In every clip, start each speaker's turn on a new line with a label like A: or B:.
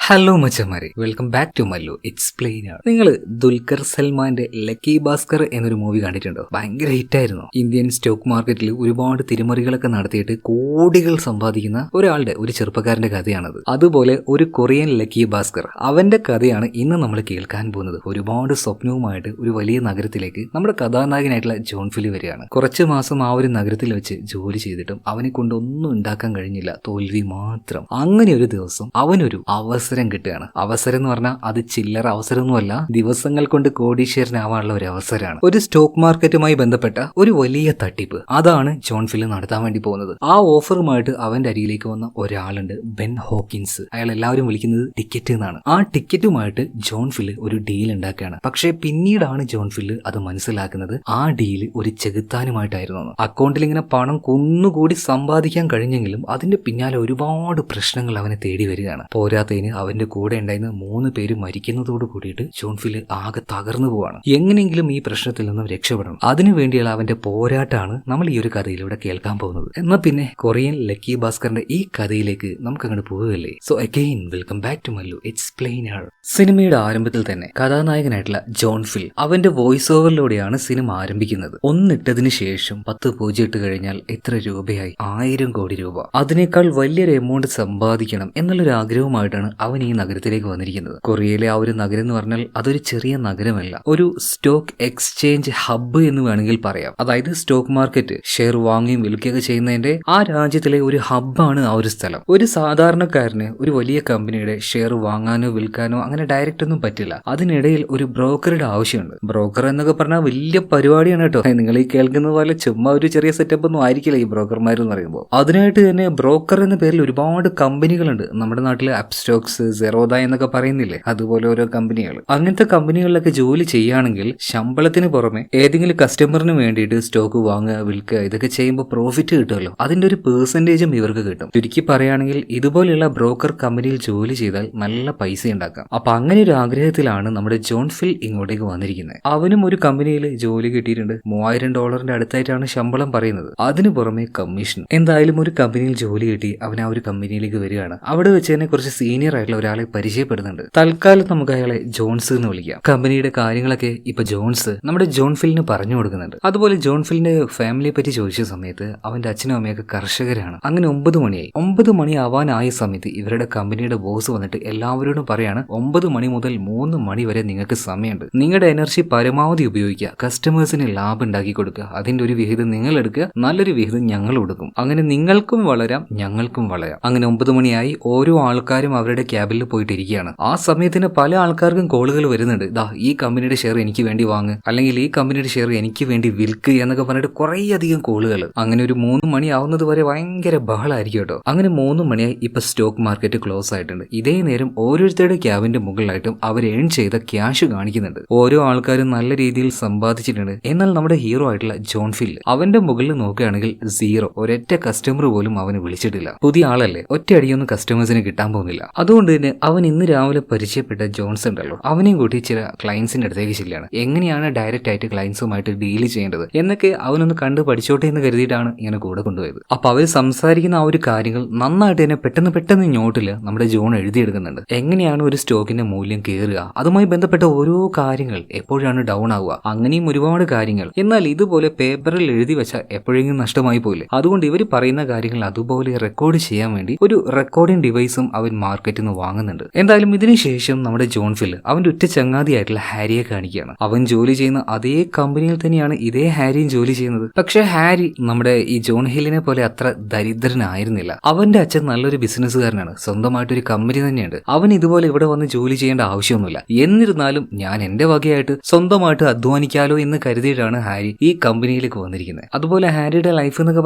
A: Hello മച്ചന്മാരെ, welcome back to Mallu explainer. നിങ്ങൾ ദുൽഖർ സൽമാന്റെ ലക്കി ഭാസ്കർ എന്നൊരു മൂവി കണ്ടിട്ടുണ്ടോ? ഭയങ്കര ഹിറ്റായിരുന്നു. ഇന്ത്യൻ സ്റ്റോക്ക് മാർക്കറ്റിൽ ഒരുപാട് തിരിമറികളൊക്കെ നടത്തിയിട്ട് കോടികൾ സമ്പാദിക്കുന്ന ഒരു ചെറുപ്പക്കാരന്റെ കഥയാണത്. അതുപോലെ ഒരു കൊറിയൻ ലക്കി ഭാസ്കർ, അവന്റെ കഥയാണ് ഇന്ന് നമ്മൾ കേൾക്കാൻ പോകുന്നത്. ഒരുപാട് സ്വപ്നവുമായിട്ട് ഒരു വലിയ നഗരത്തിലേക്ക് നമ്മുടെ കഥാനായകനായിട്ടുള്ള ജോൺ ഫിലി വരികയാണ്. കുറച്ച് മാസം ആ ഒരു നഗരത്തിൽ വെച്ച് ജോലി ചെയ്തിട്ടും അവനെ കൊണ്ട് ഒന്നും ഉണ്ടാക്കാൻ കഴിഞ്ഞില്ല, തോൽവി മാത്രം. അങ്ങനെ ഒരു ദിവസം അവനൊരു അവസരം കിട്ടുകയാണ്. അവസരം എന്ന് പറഞ്ഞാൽ അത് ചില്ലറ അവസരമൊന്നുമല്ല, ദിവസങ്ങൾ കൊണ്ട് കോടീശ്വരനാവാനുള്ള ഒരു അവസരമാണ്. ഒരു സ്റ്റോക്ക് മാർക്കറ്റുമായി ബന്ധപ്പെട്ട ഒരു വലിയ തട്ടിപ്പ്, അതാണ് ജോൺ ഫിലി നടത്താൻ വേണ്ടി പോകുന്നത്. ആ ഓഫറുമായിട്ട് അവന്റെ അരികിലേക്ക് വന്ന ഒരാളുണ്ട്, ബെൻ ഹോക്കിൻസ്. അയാൾ എല്ലാവരും വിളിക്കുന്നത് ടിക്കറ്റ് എന്നാണ്. ആ ടിക്കറ്റുമായിട്ട് ജോൺ ഫിലി ഒരു ഡീൽ ഉണ്ടാക്കുകയാണ്. പക്ഷേ പിന്നീടാണ് ജോൺ ഫിലി അത് മനസ്സിലാക്കുന്നത്, ആ ഡീല് ഒരു ചെകുത്താനുമായിട്ടായിരുന്നു. അക്കൗണ്ടിൽ ഇങ്ങനെ പണം കുന്നുകൂടി സമ്പാദിക്കാൻ കഴിഞ്ഞെങ്കിലും അതിന്റെ പിന്നാലെ ഒരുപാട് പ്രശ്നങ്ങൾ അവനെ തേടി വരികയാണ്. പോരാത്തതിന് അവന്റെ കൂടെ ഉണ്ടായിരുന്ന 3 പേര് മരിക്കുന്നതോട് കൂടിയിട്ട് ജോൺ ഫിലി ആകെ തകർന്നു പോവാണ്. എങ്ങനെയെങ്കിലും ഈ പ്രശ്നത്തിൽ നിന്നും രക്ഷപ്പെടണം. അതിനുവേണ്ടിയുള്ള അവന്റെ പോരാട്ടമാണ് നമ്മൾ ഈ ഒരു കഥയിലൂടെ കേൾക്കാൻ പോകുന്നത്. എന്നാൽ പിന്നെ കൊറിയൻ ലക്കി ഭാസ്കറിന്റെ ഈ കഥയിലേക്ക് നമുക്ക് അങ്ങോട്ട് പോവുകയല്ലേ. So again welcome back to Mallu explainer. സിനിമയുടെ ആരംഭത്തിൽ തന്നെ കഥാനായകനായിട്ടുള്ള ജോൺ ഫിൽ അവന്റെ വോയിസ് ഓവറിലൂടെയാണ് സിനിമ ആരംഭിക്കുന്നത്. ഒന്നിട്ടതിന് ശേഷം 10 പൂജ്യം ഇട്ട് കഴിഞ്ഞാൽ എത്ര രൂപയായി? 1000 കോടി രൂപ. അതിനേക്കാൾ വലിയൊരു എമൗണ്ട് സമ്പാദിക്കണം എന്നുള്ളൊരു ആഗ്രഹവുമായിട്ടാണ് അവൻ ഈ നഗരത്തിലേക്ക് വന്നിരിക്കുന്നത്. കൊറിയയിലെ ആ ഒരു നഗരം എന്ന് പറഞ്ഞാൽ അതൊരു ചെറിയ നഗരമല്ല, ഒരു സ്റ്റോക്ക് എക്സ്ചേഞ്ച് ഹബ്ബ് എന്ന് വേണമെങ്കിൽ പറയാം. അതായത് സ്റ്റോക്ക് മാർക്കറ്റ് ഷെയർ വാങ്ങുകയും വിൽക്കുകയൊക്കെ ചെയ്യുന്നതിന്റെ ആ രാജ്യത്തിലെ ഒരു ഹബ്ബാണ് ആ ഒരു സ്ഥലം. ഒരു സാധാരണക്കാരന് ഒരു വലിയ കമ്പനിയുടെ ഷെയർ വാങ്ങാനോ വിൽക്കാനോ അങ്ങനെ ഡയറക്റ്റ് ഒന്നും പറ്റില്ല. അതിനിടയിൽ ഒരു ബ്രോക്കറുടെ ആവശ്യമുണ്ട്. ബ്രോക്കർ എന്നൊക്കെ പറഞ്ഞാൽ വലിയ പരിപാടിയാണ് കേട്ടോ. നിങ്ങൾ ഈ കേൾക്കുന്ന പോലെ ചുമ്മാ ഒരു ചെറിയ സെറ്റപ്പ് ഒന്നും ആയിരിക്കില്ല ഈ ബ്രോക്കർമാർ എന്ന് പറയുമ്പോൾ. അതിനായിട്ട് തന്നെ ബ്രോക്കർ എന്ന പേരിൽ ഒരുപാട് കമ്പനികളുണ്ട്. നമ്മുടെ നാട്ടിൽ അപ്സ്റ്റോക്സ്, സെറോദ എന്നൊക്കെ പറയുന്നില്ലേ, അതുപോലെ ഓരോ കമ്പനികൾ. അങ്ങനത്തെ കമ്പനികളിലൊക്കെ ജോലി ചെയ്യുകയാണെങ്കിൽ ശമ്പളത്തിന് പുറമെ ഏതെങ്കിലും കസ്റ്റമറിന് വേണ്ടിയിട്ട് സ്റ്റോക്ക് വാങ്ങുക വിൽക്കുക ഇതൊക്കെ ചെയ്യുമ്പോൾ പ്രോഫിറ്റ് കിട്ടുമല്ലോ, അതിന്റെ ഒരു പെർസെന്റേജും ഇവർക്ക് കിട്ടും. ചുരുക്കി പറയുകയാണെങ്കിൽ ഇതുപോലെയുള്ള ബ്രോക്കർ കമ്പനിയിൽ ജോലി ചെയ്താൽ നല്ല പൈസ ഉണ്ടാക്കാം. അപ്പൊ അങ്ങനെ ഒരു ആഗ്രഹത്തിലാണ് നമ്മുടെ ജോൺ ഫിൽ ഇങ്ങോട്ടേക്ക് വന്നിരിക്കുന്നത്. അവനും ഒരു കമ്പനിയിൽ ജോലി കിട്ടിയിട്ടുണ്ട്. $3000 അടുത്തായിട്ടാണ് ശമ്പളം പറയുന്നത്. അതിനു പുറമെ കമ്മീഷൻ. എന്തായാലും ഒരു കമ്പനിയിൽ ജോലി കിട്ടി അവൻ ആ ഒരു കമ്പനിയിലേക്ക് വരികയാണ്. അവിടെ വെച്ച് തന്നെ കുറച്ച് സീനിയർ ആയിട്ടുള്ള ഒരാളെ പരിചയപ്പെടുന്നുണ്ട്. തൽക്കാലം നമുക്ക് അയാളെ ജോൺസ് എന്ന് വിളിക്കാം. കമ്പനിയുടെ കാര്യങ്ങളൊക്കെ ഇപ്പൊ ജോൺസ് നമ്മുടെ ജോൺ ഫിലിന് പറഞ്ഞു കൊടുക്കുന്നുണ്ട്. അതുപോലെ ജോൺ ഫിലിന്റെ ഫാമിലിയെ പറ്റി ചോദിച്ച സമയത്ത് അവന്റെ അച്ഛനും അമ്മയൊക്കെ കർഷകരാണ്. അങ്ങനെ 9 മണിയായി. 9 മണി ആവാനായ സമയത്ത് ഇവരുടെ കമ്പനിയുടെ ബോസ് വന്നിട്ട് എല്ലാവരോടും പറയാണ്, 9 മണി മുതൽ 3 മണി വരെ നിങ്ങൾക്ക് സമയമുണ്ട്. നിങ്ങളുടെ എനർജി പരമാവധി ഉപയോഗിക്കുക, കസ്റ്റമേഴ്സിന് ലാഭം ഉണ്ടാക്കി കൊടുക്കുക, അതിന്റെ ഒരു വിഹിതം നിങ്ങൾ എടുക്കുക, നല്ലൊരു വിഹിതം ഞങ്ങൾ കൊടുക്കും. അങ്ങനെ നിങ്ങൾക്കും വളരാം ഞങ്ങൾക്കും വളരാം. അങ്ങനെ 9 മണിയായി. ഓരോ ആൾക്കാരും അവരുടെ ക്യാബിനിൽ പോയിട്ടിരിക്കുകയാണ്. ആ സമയത്തിന് പല ആൾക്കാർക്കും കോളുകൾ വരുന്നുണ്ട്. ഈ കമ്പനിയുടെ ഷെയർ എനിക്ക് വേണ്ടി വാങ്ങ്, അല്ലെങ്കിൽ ഈ കമ്പനിയുടെ ഷെയർ എനിക്ക് വേണ്ടി വിൽക്ക് എന്നൊക്കെ പറഞ്ഞിട്ട് കുറേയധികം കോളുകൾ. അങ്ങനെ ഒരു 3 മണി ആവുന്നത് വരെ ഭയങ്കര ബഹളായിരിക്കും കേട്ടോ. അങ്ങനെ 3 മണിയായി. ഇപ്പൊ സ്റ്റോക്ക് മാർക്കറ്റ് ക്ലോസ് ആയിട്ടുണ്ട്. ഇതേ നേരം ഓരോരുത്തരുടെ ക്യാബിന്റെ മുകളിലായിട്ടും അവർ ഏൺ ചെയ്ത ക്യാഷ് കാണിക്കുന്നുണ്ട്. ഓരോ ആൾക്കാരും നല്ല രീതിയിൽ സമ്പാദിച്ചിട്ടുണ്ട്. എന്നാൽ നമ്മുടെ ഹീറോ ആയിട്ടുള്ള ജോൺ ഫിൽ അവന്റെ മുകളിൽ നോക്കുകയാണെങ്കിൽ 0, ഒരൊറ്റ കസ്റ്റമർ പോലും അവന് വിളിച്ചിട്ടില്ല. പുതിയ ആളല്ലേ, ഒറ്റയടിയൊന്നും കസ്റ്റമേഴ്സിന് കിട്ടാൻ പോകുന്നില്ല. അതുകൊണ്ട് തന്നെ അവൻ ഇന്ന് രാവിലെ പരിചയപ്പെട്ട ജോൺസ് ഉണ്ടല്ലോ, അവനെയും കൂട്ടി ചില ക്ലയൻസിന്റെ അടുത്തേക്ക് ചെല്ലുകയാണ്. എങ്ങനെയാണ് ഡയറക്റ്റ് ആയിട്ട് ക്ലയൻസുമായിട്ട് ഡീൽ ചെയ്യേണ്ടത് എന്നൊക്കെ അവനൊന്ന് കണ്ട് പഠിച്ചോട്ടെ എന്ന് കരുതിയിട്ടാണ് ഇങ്ങനെ കൂടെ കൊണ്ടുപോയത്. അപ്പൊ അവർ സംസാരിക്കുന്ന ആ ഒരു കാര്യങ്ങൾ നന്നായിട്ട് തന്നെ പെട്ടെന്ന് നോട്ടില് നമ്മുടെ ജോൺ എഴുതിയെടുക്കുന്നുണ്ട്. എങ്ങനെയാണ് ഒരു സ്റ്റോക്കിന്റെ മൂല്യം കയറുക, അതുമായി ബന്ധപ്പെട്ട ഓരോ കാര്യങ്ങൾ, എപ്പോഴാണ് ഡൗൺ ആവുക, അങ്ങനെയും ഒരുപാട് കാര്യങ്ങൾ. എന്നാൽ ഇതുപോലെ പേപ്പറിൽ എഴുതി വെച്ചാൽ എപ്പോഴെങ്കിലും നഷ്ടമായി പോയില്ലേ. അതുകൊണ്ട് ഇവർ പറയുന്ന കാര്യങ്ങൾ അതുപോലെ റെക്കോർഡ് ചെയ്യാൻ വേണ്ടി ഒരു റെക്കോർഡിംഗ് ഡിവൈസും അവൻ മാർക്കറ്റിൽ നിന്ന് വാങ്ങുന്നുണ്ട്. എന്തായാലും ഇതിനുശേഷം നമ്മുടെ ജോൺ ഫിൽ അവന്റെ ഉറ്റ ചങ്ങാതിയായിട്ടുള്ള ഹാരിയെ കാണിക്കുകയാണ്. അവൻ ജോലി ചെയ്യുന്ന അതേ കമ്പനിയിൽ തന്നെയാണ് ഇതേ ഹാരിയും ജോലി ചെയ്യുന്നത്. പക്ഷെ ഹാരി നമ്മുടെ ഈ ജോൺ ഹില്ലിനെ പോലെ അത്ര ദരിദ്രനായിരുന്നില്ല. അവന്റെ അച്ഛൻ നല്ലൊരു ബിസിനസ്സുകാരനാണ്, സ്വന്തമായിട്ടൊരു കമ്പനി തന്നെയുണ്ട്. അവൻ ഇതുപോലെ ഇവിടെ വന്ന് ജോലി ചെയ്യേണ്ട ആവശ്യമൊന്നുമില്ല. എന്നിരുന്നാലും ഞാൻ എന്റെ വകയായിട്ട് സ്വന്തമായിട്ട് അധ്വാനിക്കാലോ എന്ന് കരുതിയിട്ടാണ് ഹാരി ഈ കമ്പനിയിലേക്ക് വന്നിരിക്കുന്നത്. അതുപോലെ ഹാരിയുടെ ലൈഫ് എന്നൊക്കെ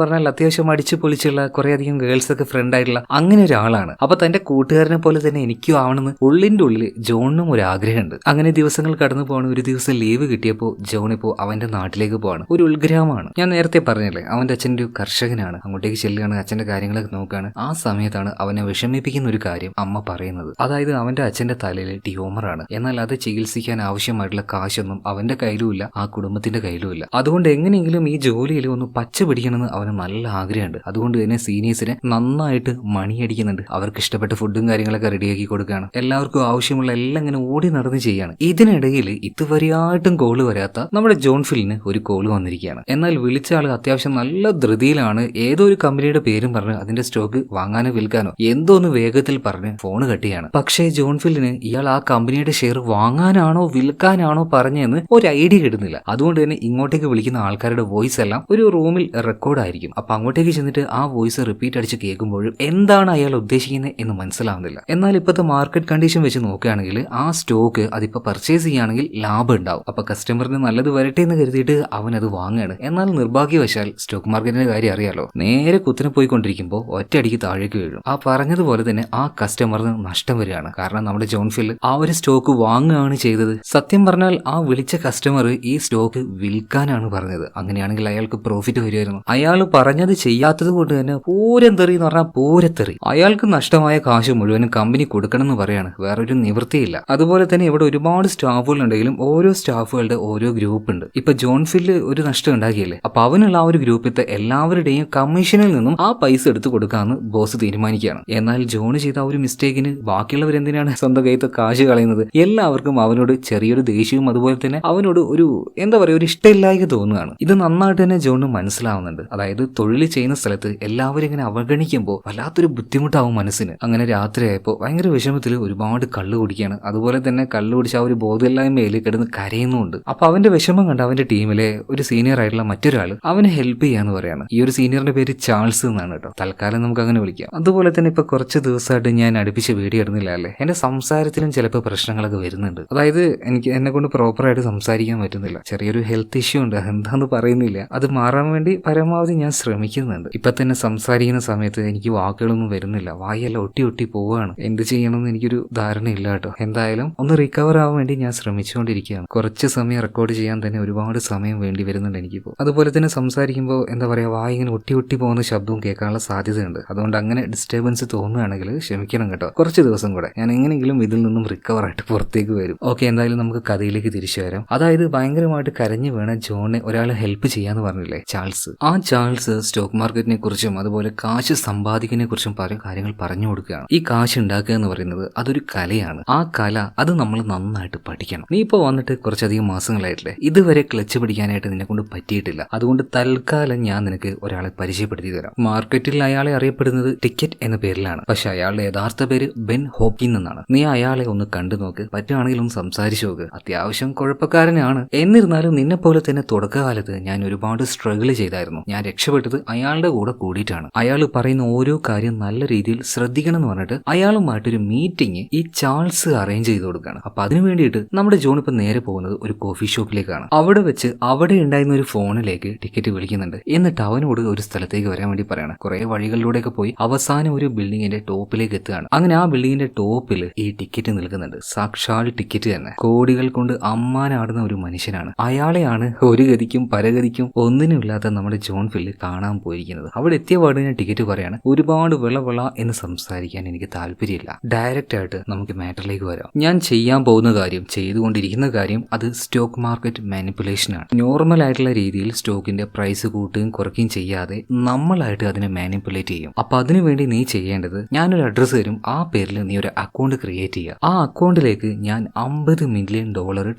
A: പറഞ്ഞാൽ അത്യാവശ്യം അടിച്ചു പൊളിച്ചുള്ള കുറേയധികം ഗേൾസ് ഒക്കെ ഫ്രണ്ട് ആയിട്ടുള്ള അങ്ങനെ ഒരാളാണ്. അപ്പൊ തന്റെ കൂട്ടുകാരനെ പോലെ തന്നെ എനിക്കും ആവണമെന്ന് ഉള്ളിന്റെ ഉള്ളിൽ ജോണിനും ഒരു ആഗ്രഹമുണ്ട്. അങ്ങനെ ദിവസങ്ങൾ കടന്നു പോവാണ്. ഒരു ദിവസം ലീവ് കിട്ടിയപ്പോൾ ജോൺ ഇപ്പോൾ അവന്റെ നാട്ടിലേക്ക് പോവാണ്. ഒരു ഉൾഗ്രാമമാണ്. ഞാൻ നേരത്തെ പറഞ്ഞല്ലേ, അവന്റെ അച്ഛൻ ഒരു കർഷകനാണ്. അങ്ങോട്ടേക്ക് ചെല്ലുകയാണ്, അച്ഛന്റെ കാര്യങ്ങളൊക്കെ നോക്കുകയാണ്. ആ സമയത്താണ് അവനെ വിഷമിപ്പിക്കുന്ന ഒരു കാര്യം അമ്മ പറയുന്നത്. അതായത് അവന്റെ അച്ഛന്റെ തലയിൽ ട്യൂമറാണ്. എന്നാൽ അത് ചികിത്സിക്കാൻ ആവശ്യമായിട്ടുള്ള കാശൊന്നും അവന്റെ കയ്യിലുമില്ല, ആ കുടുംബത്തിന്റെ കയ്യിലുമില്ല. അതുകൊണ്ട് എങ്ങനെയെങ്കിലും ഈ ജോലിയിൽ ഒന്ന് പച്ച പിടിക്കണമെന്ന് അവന് നല്ല ആഗ്രഹമുണ്ട്. അതുകൊണ്ട് തന്നെ സീനിയേഴ്സിനെ നന്നായിട്ട് മണിയടിക്കുന്നുണ്ട്. അവർക്ക് ഇഷ്ടപ്പെട്ട ഫുഡും കാര്യങ്ങളൊക്കെ സാധനങ്ങളൊക്കെ റെഡിയാക്കി കൊടുക്കുകയാണ്. എല്ലാവർക്കും ആവശ്യമുള്ള എല്ലാം ഇങ്ങനെ ഓടി നടന്ന് ചെയ്യാണ്. ഇതിനിടയിൽ ഇതുവരെയായിട്ടും കോള് വരാത്ത നമ്മുടെ ജോൺ ഫിലിന് ഒരു കോള് വന്നിരിക്കുകയാണ്. എന്നാൽ വിളിച്ച ആൾ അത്യാവശ്യം നല്ല ധൃതിയിലാണ്. ഏതോ ഒരു കമ്പനിയുടെ പേരും പറഞ്ഞ് അതിന്റെ സ്റ്റോക്ക് വാങ്ങാനോ വിൽക്കാനോ എന്തോ ഒന്ന് വേഗത്തിൽ പറഞ്ഞ് ഫോൺ കട്ടിയാണ്. പക്ഷേ ജോൺ ഫിലിന് ഇയാൾ ആ കമ്പനിയുടെ ഷെയർ വാങ്ങാനാണോ വിൽക്കാനാണോ പറഞ്ഞെന്ന് ഒരു ഐഡിയ കിട്ടുന്നില്ല. അതുകൊണ്ട് തന്നെ ഇങ്ങോട്ടേക്ക് വിളിക്കുന്ന ആൾക്കാരുടെ വോയിസ് എല്ലാം ഒരു റൂമിൽ റെക്കോർഡ് ആയിരിക്കും. അപ്പൊ അങ്ങോട്ടേക്ക് ചെന്നിട്ട് ആ വോയിസ് റിപ്പീറ്റ് അടിച്ച് കേൾക്കുമ്പോഴും എന്താണ് അയാൾ ഉദ്ദേശിക്കുന്നത് എന്ന് മനസ്സിലാവുന്നില്ല. എന്നാൽ ഇപ്പോഴത്തെ മാർക്കറ്റ് കണ്ടീഷൻ വെച്ച് നോക്കുകയാണെങ്കിൽ ആ സ്റ്റോക്ക് അതിപ്പോ പർച്ചേസ് ചെയ്യുകയാണെങ്കിൽ ലാഭം ഉണ്ടാവും. അപ്പൊ കസ്റ്റമറിന് നല്ലത് വരട്ടെ എന്ന് കരുതിയിട്ട് അവൻ അത് വാങ്ങുകയാണ്. എന്നാൽ നിർഭാഗ്യവശാൽ സ്റ്റോക്ക് മാർക്കറ്റിന്റെ കാര്യം അറിയാലോ, നേരെ കുത്തിനെ പോയിക്കൊണ്ടിരിക്കുമ്പോൾ ഒറ്റയടിക്ക് താഴേക്ക് വീഴും. ആ പറഞ്ഞതുപോലെ തന്നെ ആ കസ്റ്റമറിന് നഷ്ടം വരികയാണ്. കാരണം നമ്മുടെ ജോൺ ഫിൽ ആ ഒരു സ്റ്റോക്ക് വാങ്ങുകയാണ് ചെയ്തത്. സത്യം പറഞ്ഞാൽ ആ വിളിച്ച കസ്റ്റമർ ഈ സ്റ്റോക്ക് വിൽക്കാനാണ് പറഞ്ഞത്. അങ്ങനെയാണെങ്കിൽ അയാൾക്ക് പ്രോഫിറ്റ് വരുമായിരുന്നു. അയാൾ പറഞ്ഞത് ചെയ്യാത്തത് കൊണ്ട് തന്നെ പൂരത്തെറി എന്ന് പറഞ്ഞാൽ പൂരത്തെറി. അയാൾക്ക് നഷ്ടമായ കാശ് മുഴുവനും കമ്പനി കൊടുക്കണം എന്ന് പറയാണ്. വേറൊരു നിവൃത്തിയില്ല. അതുപോലെ തന്നെ ഇവിടെ ഒരുപാട് സ്റ്റാഫുകൾ ഉണ്ടെങ്കിലും ഓരോ സ്റ്റാഫുകളുടെ ഓരോ ഗ്രൂപ്പ് ഉണ്ട്. ഇപ്പൊ ജോൺ ഫില്ല് ഒരു നഷ്ടം ഉണ്ടാക്കിയില്ലേ, അപ്പൊ അവനുള്ള ആ ഒരു ഗ്രൂപ്പിലത്തെ എല്ലാവരുടെയും കമ്മീഷനിൽ നിന്നും ആ പൈസ എടുത്ത് കൊടുക്കാമെന്ന് ബോസ് തീരുമാനിക്കുകയാണ്. എന്നാൽ ജോൺ ചെയ്ത ആ ഒരു മിസ്റ്റേക്കിന് ബാക്കിയുള്ളവർ എന്തിനാണ് സ്വന്തം കയ്യത്തെ കാശ് കളയുന്നത്? എല്ലാവർക്കും അവനോട് ചെറിയൊരു ദേഷ്യവും അതുപോലെ തന്നെ അവനോട് ഒരു എന്താ പറയുക, ഒരു ഇഷ്ടമില്ലായ്മ തോന്നുകയാണ്. ഇത് നന്നായിട്ട് തന്നെ ജോണിന് മനസ്സിലാവുന്നുണ്ട്. അതായത് തൊഴിൽ ചെയ്യുന്ന സ്ഥലത്ത് എല്ലാവരും ഇങ്ങനെ അവഗണിക്കുമ്പോൾ വല്ലാത്തൊരു ബുദ്ധിമുട്ടാവും മനസ്സിന്. അങ്ങനെ രാത്രിയായപ്പോൾ ഭയങ്കര വിഷമത്തിൽ ഒരുപാട് കള്ളു കുടിക്കുകയാണ്. അതുപോലെ തന്നെ കള്ളു കുടിച്ച ആ ഒരു ബോധമില്ലായ്മയിൽ കിടന്ന് കരയുന്നുണ്ട്. അപ്പൊ അവന്റെ വിഷമം കണ്ട് അവന്റെ ടീമിലെ ഒരു സീനിയർ ആയിട്ടുള്ള മറ്റൊരാൾ അവനെ ഹെൽപ്പ് ചെയ്യാന്ന് പറയാണ്. ഈ ഒരു സീനിയറിന്റെ പേര് ചാൾസ് എന്നാണ് കേട്ടോ. തൽക്കാലം നമുക്ക് അങ്ങനെ വിളിക്കാം. അതുപോലെ തന്നെ ഇപ്പൊ കുറച്ച് ദിവസമായിട്ട് ഞാൻ അടുപ്പിച്ച് വീഡിയോ ഇടുന്നില്ല അല്ലേ. എന്റെ സംസാരത്തിലും ചിലപ്പോൾ പ്രശ്നങ്ങളൊക്കെ വരുന്നുണ്ട്. അതായത് എനിക്ക് എന്നെ കൊണ്ട് പ്രോപ്പറായിട്ട് സംസാരിക്കാൻ പറ്റുന്നില്ല. ചെറിയൊരു ഹെൽത്ത് ഇഷ്യൂ ഉണ്ട്. എന്താന്ന് പറയുന്നില്ല. അത് മാറാൻ വേണ്ടി പരമാവധി ഞാൻ ശ്രമിക്കുന്നുണ്ട്. ഇപ്പൊ തന്നെ സംസാരിക്കുന്ന സമയത്ത് എനിക്ക് വാക്കുകളൊന്നും വരുന്നില്ല. വായെല്ലാം ഒട്ടി ഒട്ടി പോവുകയാണ്. എന്ത് ചെയ്യണമെന്ന് എനിക്കൊരു ധാരണയില്ല കേട്ടോ. എന്തായാലും ഒന്ന് റിക്കവർ ആവാൻ വേണ്ടി ഞാൻ ശ്രമിച്ചുകൊണ്ടിരിക്കുകയാണ്. കുറച്ച് സമയം റെക്കോർഡ് ചെയ്യാൻ തന്നെ ഒരുപാട് സമയം വേണ്ടി വരുന്നുണ്ട് എനിക്കിപ്പോൾ. അതുപോലെ തന്നെ സംസാരിക്കുമ്പോൾ എന്താ പറയാ, വായ ഇങ്ങനെ ഒട്ടി ഒട്ടി പോകുന്ന ശബ്ദവും കേൾക്കാനുള്ള സാധ്യതയുണ്ട്. അതുകൊണ്ട് അങ്ങനെ ഡിസ്റ്റർബൻസ് തോന്നുകയാണെങ്കിൽ ക്ഷമിക്കണം കേട്ടോ. കുറച്ച് ദിവസം കൂടെ ഞാൻ എങ്ങനെയെങ്കിലും ഇതിൽ നിന്നും റിക്കവർ ആയിട്ട് പുറത്തേക്ക് വരും. ഓക്കെ, എന്തായാലും നമുക്ക് കഥയിലേക്ക് തിരിച്ചു വരാം. അതായത് ഭയങ്കരമായിട്ട് കരഞ്ഞു വീണ ജോണിനെ ഒരാളെ ഹെൽപ്പ് ചെയ്യാന്ന് പറഞ്ഞില്ലേ, ചാൾസ്. ആ ചാൾസ് സ്റ്റോക്ക് മാർക്കറ്റിനെ കുറിച്ചും അതുപോലെ കാശ് സമ്പാദിക്കുന്നതിനെ കുറിച്ചും പല കാര്യങ്ങൾ പറഞ്ഞു കൊടുക്കുകയാണ്. ഈ കാശ് ഉണ്ടാക്കുക എന്ന് പറയുന്നത് അതൊരു കലയാണ്. ആ കല അത് നമ്മൾ നന്നായിട്ട് പഠിക്കണം. നീ ഇപ്പോൾ വന്നിട്ട് കുറച്ചധികം മാസങ്ങളായിട്ടില്ലേ, ഇതുവരെ ക്ലച്ച് പിടിക്കാനായിട്ട് നിന്നെ കൊണ്ട് പറ്റിയിട്ടില്ല. അതുകൊണ്ട് തൽക്കാലം ഞാൻ നിനക്ക് ഒരാളെ പരിചയപ്പെടുത്തി തരാം. മാർക്കറ്റിൽ അയാളെ അറിയപ്പെടുന്നത് ടിക്കറ്റ് എന്ന പേരിലാണ്. പക്ഷെ അയാളുടെ യഥാർത്ഥ പേര് ബെൻ ഹോപ്കിൻ എന്നാണ്. നീ അയാളെ ഒന്ന് കണ്ടു നോക്ക്, പറ്റുകയാണെങ്കിൽ ഒന്ന് സംസാരിച്ചു നോക്ക്. അത്യാവശ്യം കുഴപ്പക്കാരനാണ്. എന്നിരുന്നാലും നിന്നെ പോലെ തന്നെ തുടക്കകാലത്ത് ഞാൻ ഒരുപാട് സ്ട്രഗിൾ ചെയ്തായിരുന്നു. ഞാൻ രക്ഷപ്പെട്ടത് അയാളുടെ കൂടെ കൂടിയിട്ടാണ്. അയാൾ പറയുന്ന ഓരോ കാര്യം നല്ല രീതിയിൽ ശ്രദ്ധിക്കണം എന്ന് പറഞ്ഞിട്ട് അയാളുമായിട്ടൊരു മീറ്റിംഗ് ഈ ചാൾസ് അറേഞ്ച് ചെയ്ത് കൊടുക്കുകയാണ്. അപ്പൊ അതിനു വേണ്ടിയിട്ട് നമ്മുടെ ജോൺ ഇപ്പൊ നേരെ പോകുന്നത് ഒരു കോഫി ഷോപ്പിലേക്കാണ്. അവിടെ വെച്ച് അവിടെ ഉണ്ടായിരുന്ന ഒരു ഫോണിലേക്ക് ടിക്കറ്റ് വിളിക്കുന്നുണ്ട്. എന്നിട്ട് അവനോട് ഒരു സ്ഥലത്തേക്ക് വരാൻ വേണ്ടി പറയാണ്. കുറെ വഴികളിലൂടെയൊക്കെ പോയി അവസാനം ഒരു ബിൽഡിങ്ങിന്റെ ടോപ്പിലേക്ക് എത്തുകയാണ്. അങ്ങനെ ആ ബിൽഡിങ്ങിന്റെ ടോപ്പിൽ ഈ ടിക്കറ്റ് നിൽക്കുന്നുണ്ട്. സാക്ഷാൽ ടിക്കറ്റ് തന്നെ. കോടികൾ കൊണ്ട് അമ്മാനാടുന്ന ഒരു മനുഷ്യനാണ്. അയാളെയാണ് ഒരു ഗതിക്കും പരഗതിക്കും ഒന്നിനുമില്ലാത്ത നമ്മുടെ ജോൺ ഫില്ല് കാണാൻ പോയിരിക്കുന്നത്. അവിടെ എത്തിയ പാട് ഞാൻ ടിക്കറ്റ് പറയാണ്. ഒരുപാട് വിള എന്ന് സംസാരിക്കാൻ എനിക്ക് താല്പര്യമില്ല. ഡയറക്റ്റ് ആയിട്ട് നമുക്ക് മാറ്ററിലേക്ക് വരാം. ഞാൻ ചെയ്യാൻ പോകുന്ന കാര്യം, ചെയ്തുകൊണ്ടിരിക്കുന്ന കാര്യം അത് സ്റ്റോക്ക് മാർക്കറ്റ് മാനിപ്പുലേഷൻ ആണ്. നോർമൽ ആയിട്ടുള്ള രീതിയിൽ സ്റ്റോക്കിന്റെ പ്രൈസ് കൂട്ടുകയും കുറയ്ക്കുകയും ചെയ്യാതെ നമ്മളായിട്ട് അതിനെ മാനിപ്പുലേറ്റ് ചെയ്യും. അപ്പൊ അതിനുവേണ്ടി നീ ചെയ്യേണ്ടത്, ഞാനൊരു അഡ്രസ്സ് തരും. ആ പേരിൽ നീ ഒരു അക്കൗണ്ട് ക്രിയേറ്റ് ചെയ്യുക. ആ അക്കൗണ്ടിലേക്ക് ഞാൻ $50 മില്യൺ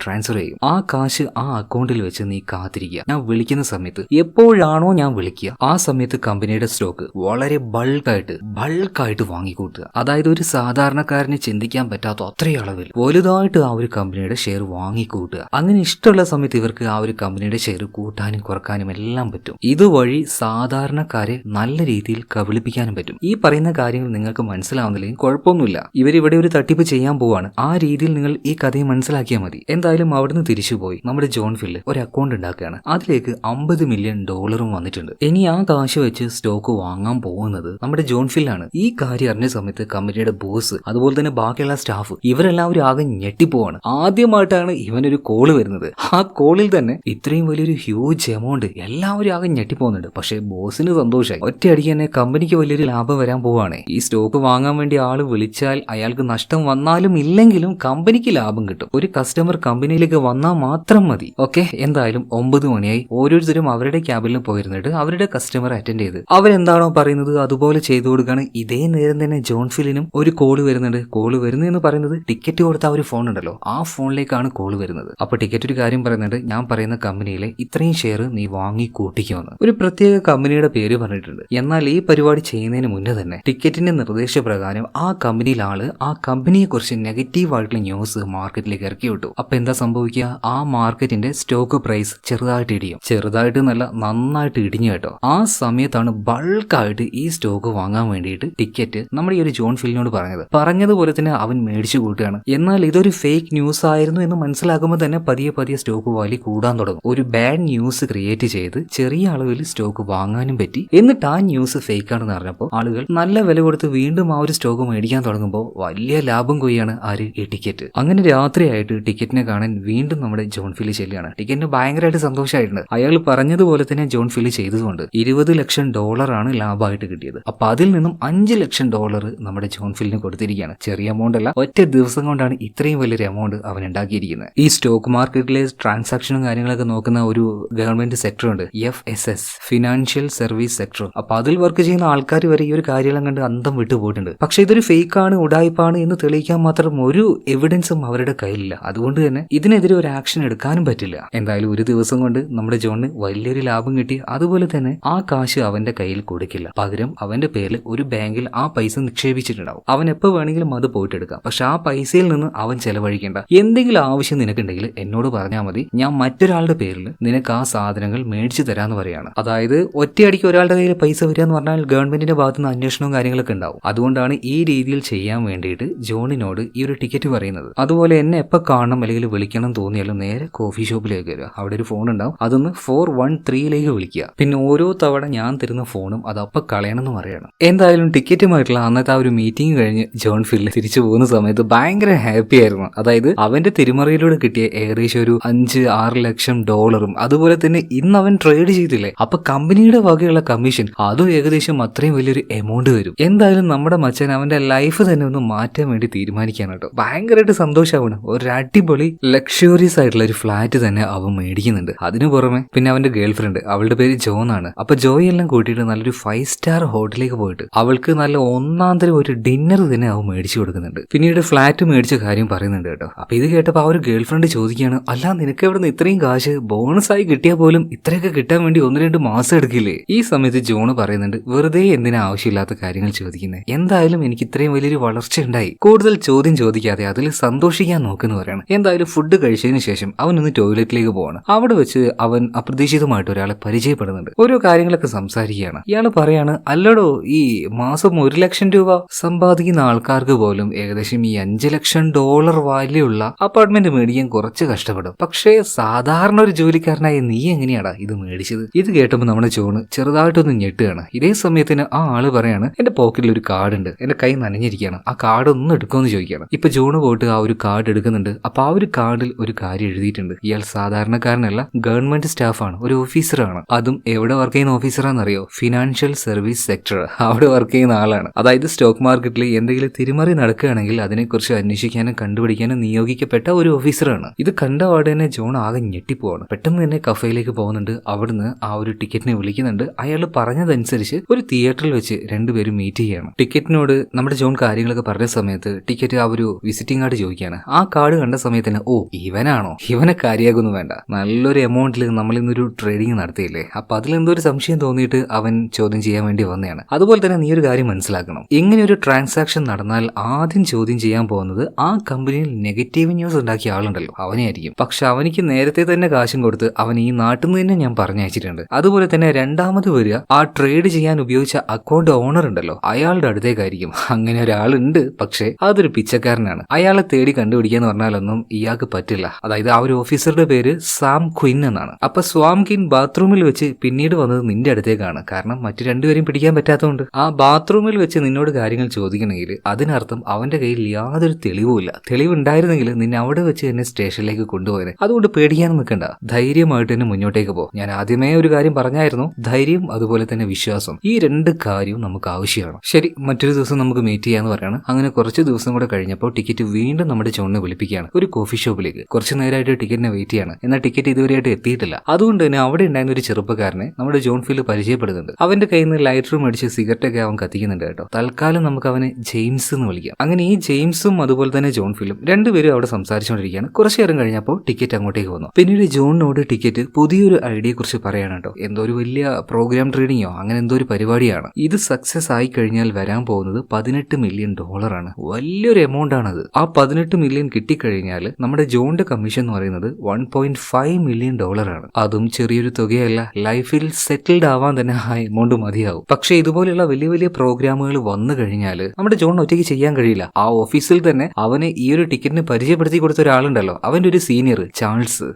A: ട്രാൻസ്ഫർ ചെയ്യും. ആ കാശ് ആ അക്കൗണ്ടിൽ വെച്ച് നീ കാത്തിരിക്കുക. ഞാൻ വിളിക്കുന്ന സമയത്ത് എപ്പോഴാണോ ഞാൻ വിളിക്കുക ആ സമയത്ത് കമ്പനിയുടെ സ്റ്റോക്ക് വളരെ ബൾക്കായിട്ട് വാങ്ങിക്കൂട്ടുക. അതായത് ഒരു സാധാരണക്കാരന് ചിന്തിക്കാൻ പറ്റാത്ത അത്രയും അളവിൽ വലുതായിട്ട് ആ ഒരു കമ്പനിയുടെ ഷെയർ വാങ്ങിക്കൂട്ടുക. അങ്ങനെ ഇഷ്ടമുള്ള സമയത്ത് ഇവർക്ക് ആ ഒരു കമ്പനിയുടെ ഷെയർ കൂട്ടാനും കുറക്കാനും എല്ലാം പറ്റും. ഇതുവഴി സാധാരണക്കാരെ നല്ല രീതിയിൽ കബളിപ്പിക്കാനും പറ്റും. ഈ പറയുന്ന കാര്യങ്ങൾ നിങ്ങൾക്ക് മനസ്സിലാവുന്നില്ലെങ്കിൽ കുഴപ്പമൊന്നുമില്ല. ഇവരിവിടെ ഒരു തട്ടിപ്പ് ചെയ്യാൻ പോവാണ്. ആ രീതിയിൽ നിങ്ങൾ ഈ കഥയെ മനസ്സിലാക്കിയാൽ മതി. എന്തായാലും അവിടുന്ന് തിരിച്ചുപോയി നമ്മുടെ ജോൺ ഫില്ല് ഒരു അക്കൗണ്ട് ഉണ്ടാക്കുകയാണ്. അതിലേക്ക് $50 മില്യൺ വന്നിട്ടുണ്ട്. ഇനി ആ കാശ് വെച്ച് സ്റ്റോക്ക് വാങ്ങാൻ പോകുന്നത് നമ്മുടെ ജോൺ ഫില്ലാണ്. ഈ കാര്യം അറിഞ്ഞ സമയത്ത് കമ്പനിയുടെ ബോസ് അതുപോലെ തന്നെ ബാക്കിയുള്ള സ്റ്റാഫ് ഇവരെല്ലാവരും ആകെ ഞെട്ടിപ്പോവാണ്. ആദ്യമായിട്ടാണ് ഇവനൊരു കോള് വരുന്നത്. ആ കോളിൽ തന്നെ ഇത്രയും വലിയൊരു ഹ്യൂജ് എമൗണ്ട് എല്ലാവരും ആകെ ഞെട്ടിപ്പോകുന്നുണ്ട്. പക്ഷേ ബോസിന് സന്തോഷമായി. ഒറ്റയടിക്ക് തന്നെ കമ്പനിക്ക് വലിയൊരു ലാഭം വരാൻ പോവാണ്. ഈ സ്റ്റോക്ക് വാങ്ങാൻ വേണ്ടി ആള് വിളിച്ചാൽ അയാൾക്ക് നഷ്ടം വന്നാലും ഇല്ലെങ്കിലും കമ്പനിക്ക് ലാഭം കിട്ടും. ഒരു കസ്റ്റമർ കമ്പനിയിലേക്ക് വന്നാൽ മാത്രം മതി. ഓക്കെ, എന്തായാലും 9 മണിയായി. ഓരോരുത്തരും അവരുടെ ക്യാബിനിൽ പോയിരുന്നിട്ട് അവരുടെ കസ്റ്റമർ അറ്റൻഡ് ചെയ്ത് അവരെന്താണോ പറയുന്നത് അതുപോലെ ചെയ്തു കൊടുക്കുകയാണ്. ഇതേ നേരം തന്നെ ജോൺ ഫില്ലിനും ഒരു കോള് വരുന്നുണ്ട്. കോള് വരുന്നതെന്ന് പറയുന്നത് ടിക്കറ്റ് കൊടുത്ത ആ ഒരു ഫോൺ ഉണ്ടല്ലോ, ആ ഫോണിലേക്കാണ് കോള് വരുന്നത്. അപ്പൊ ടിക്കറ്റ് ഒരു കാര്യം പറയുന്നുണ്ട്, ഞാൻ പറയുന്ന കമ്പനിയിലെ ഇത്രയും ഷെയർ നീ വാങ്ങി കൂട്ടിക്കുമെന്ന് ഒരു പ്രത്യേക കമ്പനിയുടെ പേര് പറഞ്ഞിട്ടുണ്ട്. എന്നാൽ ഈ പരിപാടി ചെയ്യുന്നതിന് മുന്നേ തന്നെ ടിക്കറ്റിന്റെ നിർദ്ദേശപ്രകാരം ആ കമ്പനിയിലെ ആള് ആ കമ്പനിയെ കുറിച്ച് നെഗറ്റീവ് ആയിട്ടുള്ള ന്യൂസ് മാർക്കറ്റിലേക്ക് ഇറക്കി വിട്ടു. അപ്പൊ എന്താ സംഭവിക്കുക, ആ മാർക്കറ്റിന്റെ സ്റ്റോക്ക് പ്രൈസ് ചെറുതായിട്ട് ഇടിയും. ചെറുതായിട്ട് നല്ല നന്നായിട്ട് ഇടിഞ്ഞു കേട്ടോ. ആ സമയത്താണ് ബൾക്കായിട്ട് ഈ സ്റ്റോക്ക് വാങ്ങാൻ വേണ്ടിയിട്ട് ടിക്കറ്റ് നമ്മുടെ ഈ ഒരു ജോൺ ഫിലിനോട് പറഞ്ഞതുപോലെ തന്നെ അവൻ മേടിച്ചു കൂട്ടുകയാണ്. എന്നാൽ ഇതൊരു ഫേക്ക് ന്യൂസ് ആയിരുന്നു എന്ന് മനസ്സിലാക്കുമ്പോൾ തന്നെ പതിയെ പതിയെ സ്റ്റോക്ക് വാല്യൂ കൂടാൻ തുടങ്ങും. ഒരു ബാഡ് ന്യൂസ് ക്രിയേറ്റ് ചെയ്ത് ചെറിയ അളവിൽ സ്റ്റോക്ക് വാങ്ങാനും പറ്റി. എന്നിട്ട് ആ ന്യൂസ് ഫേക്ക് ആണെന്ന് അറിഞ്ഞപ്പോൾ ആളുകൾ നല്ല വില കൊടുത്ത് വീണ്ടും ആ ഒരു സ്റ്റോക്ക് മേടിക്കാൻ തുടങ്ങുമ്പോൾ വലിയ ലാഭം കൊയ്യാണ് ആര്, ഈ ടിക്കറ്റ്. അങ്ങനെ രാത്രിയായിട്ട് ടിക്കറ്റിനെ കാണാൻ വീണ്ടും നമ്മുടെ ജോൺ ഫിലി ചെല്ലുകയാണ്. ടിക്കറ്റിന് ഭയങ്കരമായിട്ട് സന്തോഷമായിട്ടുണ്ട്. അയാൾ പറഞ്ഞതുപോലെ തന്നെ ജോൺ ഫിലി ചെയ്തതുകൊണ്ട് $20 ലക്ഷം ലാഭമായിട്ട് കിട്ടിയത്. അപ്പൊ അതിൽ നിന്നും $5 ലക്ഷം നമ്മുടെ ജോൺ ഫിലിന് കൊടുത്തിരിക്കുകയാണ്. ചെറിയ എമൗണ്ട് അല്ല, ഒറ്റ ദിവസം കൊണ്ടാണ് ഇത്രയും വലിയൊരു എമൗണ്ട് അവൻ ഉണ്ടാക്കിയിരിക്കുന്നത്. ഈ സ്റ്റോക്ക് മാർക്കറ്റിലെ ട്രാൻസാക്ഷനും കാര്യങ്ങളൊക്കെ നോക്കുന്ന ഒരു ഗവൺമെന്റ് സെക്ടർ ഉണ്ട്, FSS, ഫിനാൻഷ്യൽ സർവീസ് സെക്ടർ. അപ്പൊ അതിൽ വർക്ക് ചെയ്യുന്ന ആൾക്കാർ വരെ ഈ ഒരു കാര്യമെല്ലാം കണ്ട് അന്തം വിട്ടു പോയിട്ടുണ്ട്. പക്ഷെ ഇതൊരു ഫേക്കാണ്, ഉടായ്പാണ് എന്ന് തെളിയിക്കാൻ മാത്രം ഒരു എവിഡൻസും അവരുടെ കയ്യിലില്ല. അതുകൊണ്ട് തന്നെ ഇതിനെതിരെ ഒരു ആക്ഷൻ എടുക്കാനും പറ്റില്ല. എന്തായാലും ഒരു ദിവസം കൊണ്ട് നമ്മുടെ ജോണിന് വലിയൊരു ലാഭം കിട്ടി. അതുപോലെ തന്നെ ആ കാശ് അവന്റെ കയ്യിൽ കൊടുക്കില്ല. പകരം അവന്റെ പേരിൽ ഒരു ബാങ്കിൽ ആ പൈസ നിക്ഷേപിച്ചിട്ടുണ്ടാവും. അവൻ എപ്പോൾ വേണമെങ്കിലും അത് പോയിട്ട് എടുക്കാം. പക്ഷെ ആ പൈസയിൽ നിന്ന് അവൻ ചെലവഴിക്കേണ്ട. എന്തെങ്കിലും ആവശ്യം നിനക്കുണ്ടെങ്കിൽ എന്നോട് പറഞ്ഞാൽ മതി, ഞാൻ മറ്റൊരാളുടെ പേരിൽ നിനക്ക് ആ സാധനങ്ങൾ മേടിച്ചു തരാന്ന് പറയാണ്. അതായത് ഒറ്റയടിക്ക് ഒരാളുടെ കയ്യിൽ പൈസ വരിക എന്ന് പറഞ്ഞാൽ ഗവൺമെന്റിന്റെ ഭാഗത്ത് നിന്ന് അന്വേഷണവും കാര്യങ്ങളൊക്കെ ഉണ്ടാവും. അതുകൊണ്ടാണ് ഈ രീതിയിൽ ചെയ്യാൻ വേണ്ടിയിട്ട് ജോണിനോട് ഈ ഒരു ടിക്കറ്റ് പറയുന്നത്. അതുപോലെ എന്നെ എപ്പോൾ കാണണം അല്ലെങ്കിൽ വിളിക്കണം തോന്നിയാലും നേരെ കോഫി ഷോപ്പിലേക്ക് വരിക. അവിടെ ഒരു ഫോൺ ഉണ്ടാവും, അതൊന്ന് 413 വിളിക്കുക. പിന്നെ ഓരോ തവണ ഞാൻ തരുന്ന ഫോണും അത് അപ്പം കളയണമെന്ന് പറയണം. എന്തായാലും ടിക്കറ്റുമായിട്ടുള്ള അന്നത്തെ ആ ഒരു മീറ്റിംഗ് കഴിഞ്ഞ് ജോൺ ഫില്ല് തിരിച്ചു പോകുന്ന സമയത്ത് ഭയങ്കര ഹാപ്പി ആയിരുന്നു. അതായത് അവന്റെ തിരിമറിയിലൂടെ കിട്ടിയ ഏകദേശം ഒരു $5-6 ലക്ഷം അതുപോലെ തന്നെ ഇന്ന് അവൻ ട്രേഡ് ചെയ്തില്ലേ, അപ്പൊ കമ്പനിയുടെ വകയുള്ള കമ്മീഷൻ അതും ഏകദേശം അത്രയും വലിയൊരു എമൗണ്ട് വരും. എന്തായാലും നമ്മുടെ മച്ചൻ അവന്റെ ലൈഫ് തന്നെ ഒന്ന് മാറ്റാൻ വേണ്ടി തീരുമാനിക്കാണ് കേട്ടോ. ഭയങ്കരമായിട്ട് സന്തോഷമാണ്. ഒരു അടിപൊളി ലക്ഷറിയസ് ആയിട്ടുള്ള ഒരു ഫ്ലാറ്റ് തന്നെ അവൻ മേടിക്കുന്നുണ്ട്. അതിനു പുറമെ പിന്നെ അവന്റെ ഗേൾ ഫ്രണ്ട്, അവളുടെ പേര് ജോൺ ആണ്. അപ്പൊ ജോയ് എല്ലാം കൂട്ടിയിട്ട് നല്ലൊരു 5 സ്റ്റാർ ഹോട്ടലിലേക്ക് പോയിട്ട് അവൾക്ക് നല്ല ഒന്നാന്തരം ഒരു ഡിന്നർ തന്നെ അവൻ മേടിച്ചു കൊടുക്കുന്നുണ്ട്. പിന്നീട് ഫ്ലാറ്റ് മേടിച്ച കാര്യം പറയുന്നുണ്ട് കേട്ടോ. അപ്പൊ ഇത് കേട്ടപ്പോൾ ആ ഒരു ഗേൾ ഫ്രണ്ട് ചോദിക്കുകയാണ്, അല്ല നിനക്ക് എവിടെ നിന്ന് ഇത്രയും കാശ്, ബോണസ് ആയി കിട്ടിയാൽ പോലും ഇത്രയൊക്കെ കിട്ടാൻ വേണ്ടി 1-2 മാസം എടുക്കില്ലേ? ഈ സമയത്ത് ജോണ് പറയുന്നുണ്ട്, വെറുതെ എന്തിനാ ആവശ്യമില്ലാത്ത കാര്യങ്ങൾ ചോദിക്കുന്നത്, എന്തായാലും എനിക്ക് ഇത്രയും വലിയൊരു വളർച്ച ഉണ്ടായി, കൂടുതൽ ചോദ്യം ചോദിക്കാതെ അതിൽ സന്തോഷിക്കാൻ നോക്കുന്നു പറയാണ്. എന്തായാലും ഫുഡ് കഴിച്ചതിന് ശേഷം അവനൊന്ന് ടോയ്ലറ്റിലേക്ക് പോവാണ്. അവിടെ വെച്ച് അവൻ അപ്രതീക്ഷിതമായിട്ട് ഒരാളെ പരിചയപ്പെടുന്നുണ്ട്. ഓരോ കാര്യങ്ങളൊക്കെ സംസാരിക്കുകയാണ്. ഇയാള് പറയാണ്, അല്ലടോ ഈ മാസം $1 ലക്ഷം സമ്പാദിക്കുന്ന ആൾക്കാർക്ക് പോലും ഏകദേശം ഈ $5 ലക്ഷം വാല്യൂ ഉള്ള അപ്പാർട്ട്മെന്റ് മേടിക്കാൻ കുറച്ച് കഷ്ടപ്പെടും. പക്ഷേ സാധാരണ ഒരു ജോലിക്കാരനായ നീ എങ്ങനെയാടാ ഇത് മേടിച്ചത്? ഇത് കേട്ടപ്പോൾ നമ്മുടെ ജോണ് ചെറുതായിട്ടൊന്ന് ഞെട്ടുകയാണ്. ഇതേ സമയത്തിന് ആ ആള് പറയാണ്, എന്റെ പോക്കറ്റിൽ ഒരു കാർഡ് ഉണ്ട്, എന്റെ കൈ നനഞ്ഞിരിക്കുകയാണ്, ആ കാർഡ് ഒന്ന് എടുക്കുമെന്ന് ചോദിക്കുകയാണ്. ഇപ്പൊ ജോണ് പോയിട്ട് ആ ഒരു കാർഡ് എടുക്കുന്നുണ്ട്. അപ്പൊ ആ ഒരു കാർഡിൽ ഒരു കാര്യം എഴുതിയിട്ടുണ്ട്, ഇയാൾ സാധാരണക്കാരനല്ല, ഗവൺമെന്റ് സ്റ്റാഫാണ്, ഒരു ഓഫീസറാണ്. അതും എവിടെ വർക്ക് ചെയ്യുന്ന ഓഫീസറാണെന്നറിയോ? ഫിനാൻഷ്യൽ സർവീസ് സെക്ടർ, അവിടെ വർക്ക് ചെയ്യുന്ന ആളാണ്. അതായത് സ്റ്റോക്ക് മാർക്കറ്റിൽ എന്തെങ്കിലും തിരിമറി നടക്കുകയാണെങ്കിൽ അതിനെക്കുറിച്ച് അന്വേഷിക്കാനും കണ്ടുപിടിക്കാനും നിയോഗിക്കപ്പെട്ട ഒരു ഓഫീസറാണ്. ഇത് കണ്ട പാടെ തന്നെ ജോൺ ആകെ ഞെട്ടിപ്പോവാണ്. പെട്ടെന്ന് തന്നെ കഫേയിലേക്ക് പോകുന്നുണ്ട്. അവിടുന്ന് ആ ഒരു ടിക്കറ്റിനെ വിളിക്കുന്നുണ്ട്. അയാൾ പറഞ്ഞതനുസരിച്ച് ഒരു തിയേറ്ററിൽ വെച്ച് രണ്ടുപേരും മീറ്റ് ചെയ്യണം. ടിക്കറ്റിനോട് നമ്മുടെ ജോൺ കാര്യങ്ങളൊക്കെ പറഞ്ഞ സമയത്ത് ടിക്കറ്റ് ആ ഒരു വിസിറ്റിംഗ് കാർഡ് ചോദിക്കുകയാണ്. ആ കാർഡ് കണ്ട സമയത്ത് തന്നെ, ഓ ഇവനാണോ, ഇവനെ കാര്യമാക്കൊന്നും വേണ്ട, നല്ലൊരു എമൗണ്ടിൽ നമ്മൾ ഇന്നൊരു ട്രേഡിംഗ് നടത്തിയില്ലേ, അപ്പൊ അതിലെന്തോ ഒരു സംശയം തോന്നിയിട്ട് അവൻ ചോദ്യം ചെയ്യാൻ വേണ്ടി വന്നതാണ്. അതുപോലെ തന്നെ നീ ഒരു കാര്യം മനസ്സിലാക്കണം, ഇങ്ങനെ ഒരു ട്രാൻസാക്ഷൻ നടന്നാൽ ആദ്യം ചോദ്യം ചെയ്യാൻ പോകുന്നത് ആ കമ്പനിയിൽ നെഗറ്റീവ് ന്യൂസ് ഉണ്ടാക്കിയ ആളുണ്ടല്ലോ, അവനെ ആയിരിക്കും. പക്ഷെ അവനിക്ക് നേരത്തെ തന്നെ കാശും കൊടുത്ത് അവൻ ഈ നാട്ടിൽ നിന്ന് തന്നെ ഞാൻ പറഞ്ഞയച്ചിട്ടുണ്ട്. അതുപോലെ തന്നെ രണ്ടാമത് വരിക ആ ട്രേഡ് ചെയ്യാൻ ഉപയോഗിച്ച അക്കൗണ്ട് ഓണർ ഉണ്ടല്ലോ, അയാളുടെ അടുത്തേക്കായിരിക്കും. അങ്ങനെ ഒരാളുണ്ട്, പക്ഷെ അതൊരു പിച്ചക്കാരനാണ്. അയാളെ തേടി കണ്ടുപിടിക്കാന്ന് പറഞ്ഞാലൊന്നും ഇയാൾക്ക് പറ്റില്ല. അതായത് ആ ഒരു ഓഫീസറുടെ പേര് സാം ക്വിൻ എന്നാണ്. അപ്പൊ സ്വാം ക്വിൻ ബാത്റൂമിൽ വെച്ച് പിന്നീട് വന്നത് നിന്റെ അടുത്തേക്കാണ്. കാരണം മറ്റു രണ്ടുപേരും പിടിക്കാൻ പറ്റാത്തതുകൊണ്ട് ആ ബാത്റൂമിൽ വെച്ച് നിന്നോട് കാര്യങ്ങൾ ചോദിക്കണമെങ്കിൽ അതിനർത്ഥം അവന്റെ കയ്യിൽ യാതൊരു തെളിവുമില്ല. തെളിവുണ്ടായിരുന്നെങ്കിൽ നിന്നെ അവിടെ വെച്ച് തന്നെ സ്റ്റേഷനിലേക്ക് കൊണ്ടുപോയത്. അതുകൊണ്ട് പേടിക്കാനും നിൽക്കണ്ട, ധൈര്യമായിട്ട് തന്നെ മുന്നോട്ടേക്ക് പോ. ഞാൻ ആദ്യമേ ഒരു കാര്യം പറഞ്ഞായിരുന്നു, ധൈര്യം അതുപോലെ തന്നെ വിശ്വാസം, ഈ 2 കാര്യവും നമുക്ക് ആവശ്യമാണ്. ശരി, മറ്റൊരു ദിവസം നമുക്ക് മീറ്റ് ചെയ്യാന്ന് പറയാണ്. അങ്ങനെ കുറച്ച് ദിവസം കൂടെ കഴിഞ്ഞപ്പോൾ ടിക്കറ്റ് വീണ്ടും നമ്മുടെ ജോണിനെ വിളിപ്പിക്കുകയാണ് ഒരു കോഫി ഷോപ്പിലേക്ക്. കുറച്ച് നേരമായിട്ട് ടിക്കറ്റിനെ വെയിറ്റ് ചെയ്യാണ്. എന്നാൽ ടിക്കറ്റ് ഇതുവരെയായിട്ട് എത്തിയിട്ടില്ല. അതുകൊണ്ട് തന്നെ അവിടെ ഉണ്ടായിരുന്ന ഒരു ചെറുപ്പക്കാരനെ നമ്മുടെ ജോൺ ഫിൽ പരിചയപ്പെടുന്നുണ്ട്. അവന്റെ കയ്യിൽ നിന്ന് ലൈറ്റർ മേടിച്ച് സിഗരറ്റൊക്കെ അവൻ കത്തിക്കുന്നുണ്ട് കേട്ടോ. തൽക്കാലം നമുക്ക് അവനെ ജെയിംസ് എന്ന് വിളിക്കാം. അങ്ങനെ ഈ ജെയിംസും അതുപോലെ തന്നെ ജോൺ ഫിലും രണ്ടുപേരും അവിടെ സംസാരിച്ചുകൊണ്ടിരിക്കുകയാണ്. കുറച്ചു നേരം കഴിഞ്ഞപ്പോൾ ടിക്കറ്റ് അങ്ങോട്ടേക്ക് വന്നു. പിന്നീട് ജോണിനോട് ടിക്കറ്റ് പുതിയൊരു ഐഡിയയെ കുറിച്ച് പറയാണ് കേട്ടോ. എന്തോ ഒരു വലിയ പ്രോഗ്രാം ട്രേഡിങ്ങോ അങ്ങനെ എന്തോ ഒരു പരിപാടിയാണ്. ഇത് സക്സസ് ആയി കഴിഞ്ഞാൽ വരാൻ പോകുന്നത് $18 മില്യൺ ആണ്. വലിയൊരു എമൗണ്ട് ആണത്. ആ 18 മില്യൺ കിട്ടിക്കഴിഞ്ഞാൽ നമ്മുടെ ജോണിന്റെ കമ്മീഷൻ എന്ന് പറയുന്നത് $1.5 മില്യൺ ആണ്. അതും ചെറിയൊരു തുകയല്ല. ലൈഫിൽ സെറ്റിൽഡ് ആവാൻ തന്നെ ആ എമൗണ്ട് മതിയാവും. പക്ഷെ ഇതുപോലെയുള്ള വലിയ വലിയ പ്രോഗ്രാമുകൾ വന്നു കഴിഞ്ഞാൽ നമ്മുടെ ജോൺ ഒറ്റയ്ക്ക് ചെയ്യാൻ കഴിയില്ല. ആ ഓഫീസിൽ തന്നെ അവന് ഈ ഒരു ടിക്കറ്റിന് പരിചയപ്പെടുത്തി കൊടുത്ത ഒരാളുണ്ടല്ലോ, അവന്റെ ഒരു സീനിയർ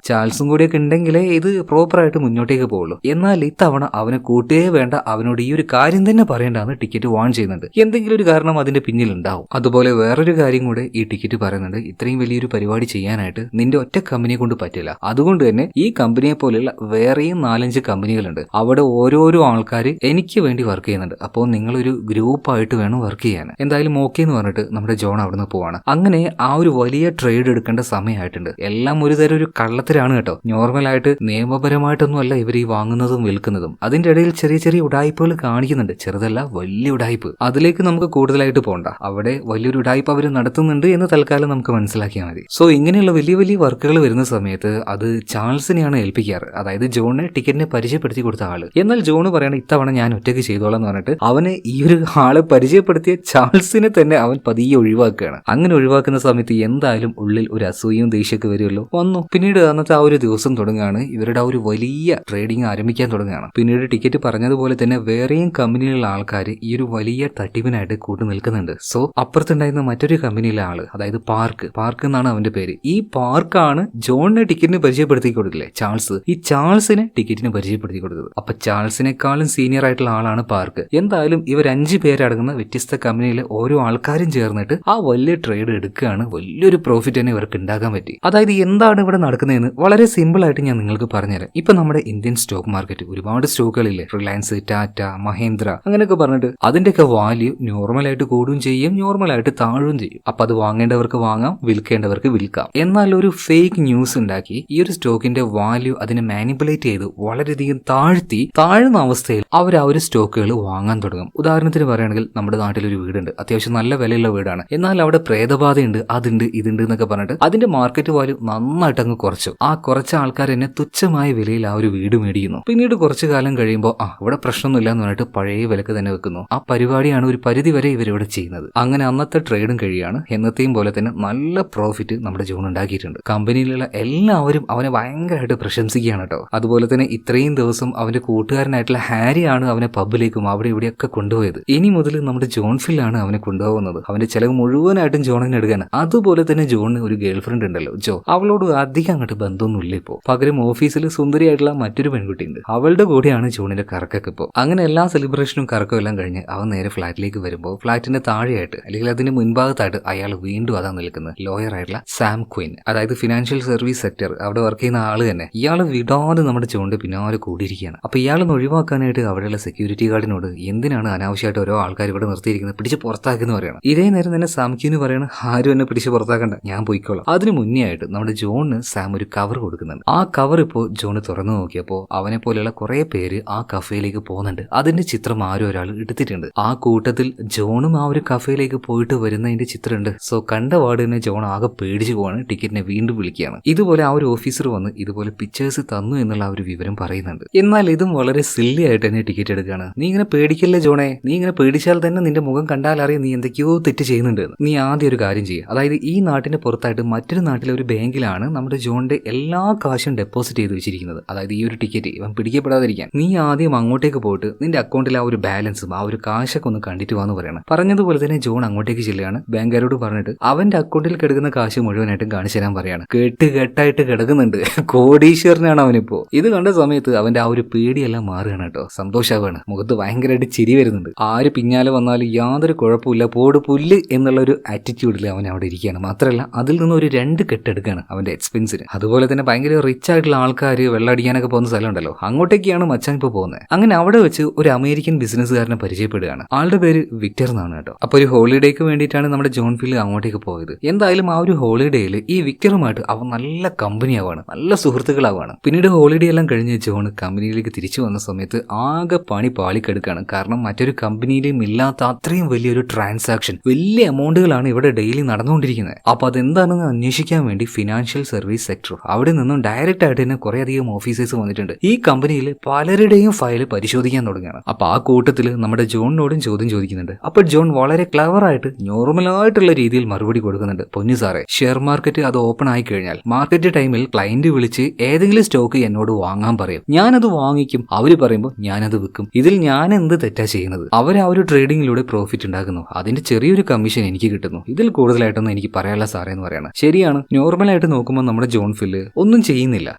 A: ചാൾസും കൂടിയൊക്കെ ഉണ്ടെങ്കിലേ ഇത് പ്രോപ്പറായിട്ട് മുന്നോട്ടേക്ക് പോകുള്ളൂ. എന്നാൽ ഇത്തവണ അവനെ കൂട്ടേ വേണ്ട, അവനോട് ഈ ഒരു കാര്യം തന്നെ പറയേണ്ടെന്ന് ടിക്കറ്റ് വാൺ ചെയ്യുന്നുണ്ട്. എന്തെങ്കിലും ഒരു കാരണം അതിന്റെ പിന്നിൽ ഉണ്ടാവും. അതുപോലെ വേറൊരു കാര്യം കൂടെ ഈ ടിക്കറ്റ് പറയുന്നുണ്ട്. ഇത്രയും വലിയൊരു പരിപാടി ചെയ്യാനായിട്ട് നിന്റെ ഒറ്റ കമ്പനിയെ കൊണ്ട് പറ്റില്ല. അതുകൊണ്ട് തന്നെ ഈ കമ്പനിയെ പോലെയുള്ള വേറെയും 4-5 കമ്പനികളുണ്ട്. അവിടെ ഓരോരോ ആൾക്കാർ എനിക്ക് വേണ്ടി വർക്ക് ചെയ്യുന്നുണ്ട്. അപ്പോൾ നിങ്ങളൊരു ഗ്രൂപ്പായിട്ട് വേണം വർക്ക് ചെയ്യാൻ. എന്തായാലും ഓക്കെ എന്ന് പറഞ്ഞിട്ട് നമ്മുടെ ജോൺ അവിടുന്ന് പോവാണ്. അങ്ങനെ ആ ഒരു വലിയ ട്രേഡ് എടുക്കേണ്ട സമയമായിട്ടുണ്ട്. എല്ലാം ഒരു തരം ഒരു കള്ളത്തിലാണ് കേട്ടോ. നോർമലായിട്ട് നിയമപരമായിട്ടൊന്നും അല്ല ഇവർ ഈ വാങ്ങുന്നതും വിൽക്കുന്നതും. അതിന്റെ ഇടയിൽ ചെറിയ ചെറിയ ഉടായ്പകൾ കാണിക്കുന്നുണ്ട്. ചെറുതല്ല, വലിയ ഉടായ്പ്. അതിലേക്ക് നമുക്ക് കൂടുതലായിട്ട് പോകണ്ട. അവിടെ വലിയൊരു ഉടായ്പ അവർ നടത്തുന്നുണ്ട് എന്ന് തൽക്കാലം നമുക്ക് മനസ്സിലാക്കിയാൽ മതി. സോ ഇങ്ങനെയുള്ള വലിയ വലിയ വർക്കുകൾ വരുന്ന സമയത്ത് അത് ചാൾസിനെയാണ് ഏൽപ്പിക്കാറ്. അതായത് ജോണിനെ ടിക്കറ്റിനെ പരിചയപ്പെടുത്തി കൊടുത്ത ആള്. എന്നാൽ ജോണ് പറയണ ഇത്തവണ ഞാൻ ഒറ്റയ്ക്ക് ചെയ്തോളാം എന്ന് പറഞ്ഞിട്ട് അവന് ഈ ഒരു ആളെ പരിചയപ്പെടുത്തിയ ചാൾസിനെ തന്നെ അവൻ പതിയെ ഒഴിവാക്കുകയാണ്. അങ്ങനെ ഒഴിവാക്കുന്ന സമയത്ത് എന്തായാലും ഉള്ളിൽ ഒരു അസൂയയും ദേഷ്യമൊക്കെ വരുമല്ലോ. വന്നു. പിന്നീട് അന്നത്തെ ആ ഒരു ദിവസം തുടങ്ങുകയാണ്. ഇവരുടെ ആ ഒരു വലിയ ട്രേഡിംഗ് ആരംഭിക്കാൻ തുടങ്ങുകയാണ്. പിന്നീട് ടിക്കറ്റ് പറഞ്ഞതുപോലെ തന്നെ വേറെയും കമ്പനിയിലുള്ള ആൾക്കാർ ഈ ഒരു വലിയ തട്ടിപ്പിനായിട്ട് കൂട്ടു നിൽക്കുന്നുണ്ട്. സോ അപ്പുറത്തുണ്ടായിരുന്ന മറ്റൊരു കമ്പനിയിലെ ആള്, അതായത് പാർക്ക് എന്നാണ് അവന്റെ പേര്. ഈ പാർക്കാണ് ജോണിനെ ടിക്കറ്റിന് പരിചയപ്പെടുത്തി കൊടുക്കില്ലേ ചാൾസ്. ഈ ചാൾസിനെ ടിക്കറ്റിന് പരിചയപ്പെടുത്തി കൊടുത്തത്. അപ്പൊ ചാൾസിനെക്കാളും സീനിയർ ആയിട്ടുള്ള ആളാണ് പാർക്ക്. എന്തായാലും ഇവർ 5 പേരടങ്ങുന്ന വ്യത്യസ്ത കമ്പനിയിലെ ഓരോ ആൾക്കാരും ചേർന്നിട്ട് ആ വലിയ ട്രേഡ് എടുക്കുകയാണ്. വലിയൊരു പ്രോഫിറ്റ് തന്നെ ഇവർക്ക് ഉണ്ടാക്കാൻ പറ്റി. അതായത് എന്താണ് ഇവിടെ നടക്കുന്നതെന്ന് വളരെ സിമ്പിൾ ആയിട്ട് ഞാൻ നിങ്ങൾക്ക് പറഞ്ഞുതരാം. ഇപ്പൊ നമ്മുടെ ഇന്ത്യൻ സ്റ്റോക്ക് മാർക്കറ്റ് ഒരുപാട് സ്റ്റോക്കുകളില്ലേ, റിലയൻസ്, ടാറ്റ, മഹേന്ദ്ര അങ്ങനെയൊക്കെ പറഞ്ഞിട്ട് അതിന്റെയൊക്കെ വാല്യൂ നോർമലായിട്ട് കൂടുകയും ചെയ്യും, നോർമലായിട്ട് താഴുകയും ചെയ്യും. അപ്പൊ അത് വാങ്ങേണ്ടവർക്ക് വാങ്ങാം, വിൽക്കേണ്ടവർക്ക് വിൽക്കാം. എന്നാൽ ഒരു ഫേക്ക് ന്യൂസ് ഉണ്ടാക്കി ഈ ഒരു സ്റ്റോക്കിന്റെ വാല്യൂ അതിനെ മാനിപ്പുലേറ്റ് ചെയ്ത് വളരെയധികം താഴ്ന്ന അവസ്ഥയിൽ അവർ ആ ഒരു സ്റ്റോക്കുകൾ വാങ്ങാൻ തുടങ്ങും. ഉദാഹരണത്തിന് പറയുകയാണെങ്കിൽ നമ്മുടെ നാട്ടിലൊരു വീടുണ്ട്, അത്യാവശ്യം നല്ല വിലയുള്ള വീടാണ്. എന്നാൽ അവിടെ പ്രേതബാധയുണ്ട്, അതുണ്ട്, ഇതുണ്ട് എന്നൊക്കെ പറഞ്ഞിട്ട് അതിന്റെ മാർക്കറ്റ് വാല്യൂ നന്നായിട്ട് അങ്ങ് കുറച്ചു. ആ കുറച്ച ആൾക്കാർ തന്നെ തുച്ഛമായ വിലയിൽ ആ ഒരു വീട് മേടിക്കുന്നു. പിന്നീട് കുറച്ചു കാലം കഴിയുമ്പോൾ ഇവിടെ പ്രശ്നമൊന്നുമില്ല എന്ന് പറഞ്ഞിട്ട് പഴയ വിലക്ക് തന്നെ വെക്കുന്നു. ആ പരിപാടിയാണ് ഒരു പരിധി വരെ ഇവരിവിടെ ചെയ്യുന്നത്. അങ്ങനെ അന്നത്തെ ട്രേഡും കഴിയാണ്. എന്നത്തെയും പോലെ തന്നെ നല്ല പ്രോഫിറ്റ് നമ്മുടെ ജോൺ ഉണ്ടാക്കിയിട്ടുണ്ട്. കമ്പനിയിലുള്ള എല്ലാവരും അവനെ ഭയങ്കരമായിട്ട് പ്രശംസിക്കുകയാണ് കേട്ടോ. അതുപോലെ തന്നെ ഇത്രയും ദിവസം അവന്റെ കൂട്ടുകാരനായിട്ടുള്ള ഹാരിയാണ് അവനെ പബ്ബിലേക്കും അവിടെ ഇവിടെയൊക്കെ കൊണ്ടുപോയത്. ഇനി മുതൽ നമ്മുടെ ജോൺ ഫില്ലാണ് അവനെ കൊണ്ടുപോകുന്നത്. അവന്റെ ചെലവ് മുഴുവനായിട്ടും ജോണിന് എടുക്കാണ്. അതുപോലെ തന്നെ ജോണിന് ഒരു ഗേൾ ഫ്രണ്ട് ഉണ്ടല്ലോ ജോ, അവളോട് അധികം അങ്ങോട്ട് ബന്ധമൊന്നുമില്ല ഇപ്പോൾ. പകരം ഓഫീസിൽ സുന്ദരിയായിട്ടുള്ള മറ്റൊരു പെൺകുട്ടിയുണ്ട്, അവളുടെ കൂടെയാണ് ജോണിന്റെ കറക്കൊക്കെ ഇപ്പോൾ. അങ്ങനെ എല്ലാ സെലിബ്രേഷനും കറക്കും എല്ലാം കഴിഞ്ഞ് അവൻ നേരെ ഫ്ലാറ്റിലേക്ക് വരുമ്പോൾ ഫ്ലാറ്റിന്റെ താഴെയായിട്ട് അല്ലെങ്കിൽ അതിന്റെ മുൻഭാഗത്തായിട്ട് അയാൾ വീണ്ടും അതാ നിൽക്കുന്നത് ലോയർ ആയിട്ടുള്ള സാം ക്വീൻ. അതായത് ഫിനാൻഷ്യൽ സർവീസ് സെക്ടർ അവിടെ വർക്ക് ചെയ്യുന്ന ആള് തന്നെ. ഇയാൾ വിടാതെ നമ്മുടെ ജോണിന്റെ പിന്നാലെ കൂടിയിരിക്കുകയാണ്. അപ്പൊ ഇയാളൊന്ന് ഒഴിവാക്കാനായിട്ട് അവിടെയുള്ള സെക്യൂരിറ്റി ഗാർഡിനോട് എന്തിനാണ് അനാവശ്യമായിട്ട് ഓരോ ആൾക്കാർ ഇവിടെ നിർത്തിയിരിക്കുന്നത്, പിടിച്ച് പുറത്താക്കുന്നു പറയണം. ഇതേ നേരം തന്നെ സാംക്യൂന്ന് പറയണം ആരും എന്നെ പിടിച്ച് പുറത്താക്കണ്ട, ഞാൻ പോയിക്കോളാം. അതിന് മുന്നേ ആയിട്ട് നമ്മുടെ ജോണിന് സാം ഒരു കവർ കൊടുക്കുന്നുണ്ട്. ആ കവർ ഇപ്പോൾ ജോണ് തുറന്നു നോക്കിയപ്പോൾ അവനെ പോലെയുള്ള കുറെ പേര് ആ കഫേയിലേക്ക് പോകുന്നുണ്ട്. അതിന്റെ ചിത്രം ആരും ഒരാൾ എടുത്തിട്ടുണ്ട്. ആ കൂട്ടത്തിൽ ജോണും ആ ഒരു കഫേയിലേക്ക് പോയിട്ട് വരുന്നതിന്റെ ചിത്രമുണ്ട്. സോ കണ്ട പാട് തന്നെ ജോൺ ആകെ പേടിച്ചു പോവാണ്. ടിക്കറ്റിനെ വീണ്ടും വിളിക്കുകയാണ്. ഇതുപോലെ ആ ഒരു ഓഫീസർ വന്ന് ഇതുപോലെ പിക്ചേഴ്സ് തന്നു എന്നുള്ള ആ ഒരു വിവരം പറയുന്നുണ്ട്. എന്നാൽ ഇതും വളരെ സില്ലി ആയിട്ട് തന്നെ ടിക്കറ്റ് എടുക്കുകയാണ്. നീ ഇങ്ങനെ പേടിക്കല്ലേ ജോണേ, നീ ഇങ്ങനെ പേടിച്ചാൽ തന്നെ നിന്റെ മുഖം കണ്ടാൽ അറിയാം നീ എന്തൊക്കെയോ തെറ്റ് ചെയ്യുന്നുണ്ട്. നീ ആദ്യം ഒരു കാര്യം ചെയ്യുക, അതായത് ഈ നാട്ടിന്റെ പുറത്തായിട്ട് മറ്റൊരു നാട്ടിലെ ഒരു ബാങ്കിലാണ് നമ്മുടെ ജോണിന്റെ എല്ലാ കാശും ഡെപ്പോസിറ്റ് ചെയ്ത് വെച്ചിരിക്കുന്നത്. അതായത് ഈ ഒരു ടിക്കറ്റ് ഇവൻ പിടിക്കപ്പെടാതിരിക്കാൻ നീ ആദ്യം അങ്ങോട്ടേക്ക് പോയിട്ട് നിന്റെ അക്കൗണ്ടിൽ ആ ഒരു ബാലൻസും ആ ഒരു കാശൊക്കെ ഒന്ന് കണ്ടിട്ട് വാന്ന് പറയണം. പറഞ്ഞതുപോലെ തന്നെ ജോൺ അങ്ങോട്ടേക്ക് ചെല്ലുകയാണ്. ബാങ്കുകാരോട് പറഞ്ഞിട്ട് അവന്റെ അക്കൗണ്ടിൽ കിടക്കുന്ന കാശ് മുഴുവനായിട്ടും കാണിച്ചു തരാൻ പറയാണ്. കെട്ടായിട്ട് കിടക്കുന്നുണ്ട്. കോടീശ്വരനാണ് അവനിപ്പോ. ഇത് കണ്ട സമയത്ത് അവന്റെ ആ ഒരു പേടിയെല്ലാം മാറുകയാണ് കേട്ടോ. സന്തോഷാവാണ്. മുഖത്ത് ഭയങ്കരമായിട്ട് ചിരി വരുന്നുണ്ട്. ആര് പിന്നാലെ വന്നാലും യാതൊരു കുഴപ്പമില്ല, പോട് പുല്ല് എന്നുള്ള ഒരു ആറ്റിറ്റ്യൂഡിൽ അവൻ അവിടെ ഇരിക്കുകയാണ്. മാത്രമല്ല അതിൽ നിന്ന് ഒരു 2 കെട്ടെടുക്കുകയാണ് അവന്റെ എക്സ്പെൻസിന്. അതുപോലെ തന്നെ ഭയങ്കര റിച്ച് ആയിട്ടുള്ള ആൾക്കാർ വെള്ളമടിക്കാനൊക്കെ പോകുന്ന സ്ഥലം ഉണ്ടല്ലോ, അങ്ങോട്ടേക്കാണ് മച്ചാൻ ഇപ്പോൾ പോകുന്നത്. അങ്ങനെ അവിടെ വെച്ച് ഒരു അമേരിക്കൻ ബിസിനസ്സുകാരനെ പരിചയപ്പെടുകയാണ്. ആളുടെ പേര് വിക്ടർ എന്നാണ് കേട്ടോ. അപ്പൊ ഒരു ഹോളിഡേക്ക് വേണ്ടിയിട്ടാണ് നമ്മുടെ ജോൺ ഫിൽ അങ്ങോട്ടേക്ക് പോയത്. എന്തായാലും ആ ഒരു ഹോളിഡേയിൽ ഈ വിക്ടറുമായിട്ട് അവൻ നല്ല കമ്പനിയാവാണ്, നല്ല സുഹൃത്തുക്കളാവാണ്. പിന്നീട് ഹോളിഡേ എല്ലാം കഴിഞ്ഞ് ജോൺ കമ്പനിയിലേക്ക് തിരിച്ചു വന്ന സമയത്ത് ആകെ പണി പാളിക്കെടുക്കാണ്. കാരണം മറ്റൊരു കമ്പനിയിലും ഇല്ലാത്ത അത്രയും വലിയ വലിയൊരു ട്രാൻസാക്ഷൻ, വലിയ എമൗണ്ടുകളാണ് ഇവിടെ ഡെയിലി നടന്നുകൊണ്ടിരിക്കുന്നത്. അപ്പൊ അതെന്താണെന്ന് അന്വേഷിക്കാൻ വേണ്ടി ഫിനാൻഷ്യൽ സർവീസ് സെക്ടർ അവിടെ നിന്നും ഡയറക്റ്റ് ആയിട്ട് തന്നെ കുറെ അധികം ഓഫീസേഴ്സ് വന്നിട്ടുണ്ട്. ഈ കമ്പനിയിൽ പലരുടെയും ഫയൽ പരിശോധിക്കാൻ തുടങ്ങുകയാണ്. അപ്പൊ ആ കൂട്ടത്തിൽ നമ്മുടെ ജോണിനോടും ചോദ്യം ചോദിക്കുന്നുണ്ട്. അപ്പൊ ജോൺ വളരെ ക്ലവർ ആയിട്ട് നോർമലായിട്ടുള്ള രീതിയിൽ മറുപടി കൊടുക്കുന്നുണ്ട്. പൊന്നു സാറേ, ഷെയർ മാർക്കറ്റ് അത് ഓപ്പൺ ആയി കഴിഞ്ഞാൽ മാർക്കറ്റ് ടൈമിൽ ക്ലയന്റ് വിളിച്ച് ഏതെങ്കിലും സ്റ്റോക്ക് എന്നോട് വാങ്ങാൻ പറയും, ഞാനത് വാങ്ങിക്കും. അവര് പറയുമ്പോൾ ഞാനത് വിൽക്കും. ഇതിൽ ഞാൻ എന്ത് തെറ്റാ ചെയ്യുന്നത്? അവർ ആ ഒരു ട്രേഡിങ്ങിലൂടെ പ്രോഫിറ്റ് ഉണ്ടാക്കുന്നു, അതിന്റെ ചെറിയൊരു കമ്മീഷൻ എനിക്ക് കിട്ടുന്നു. ഇതിൽ കൂടുതലായിട്ടൊന്നും എനിക്ക് പറയാനുള്ള സാറേ എന്ന് പറയാണ്. ശരിയാണ്, നോർമലായിട്ട് നോക്കുമ്പോൾ നമ്മുടെ ജോൺ ഫില്ല് ഒന്നും ചെയ്യുന്നില്ല.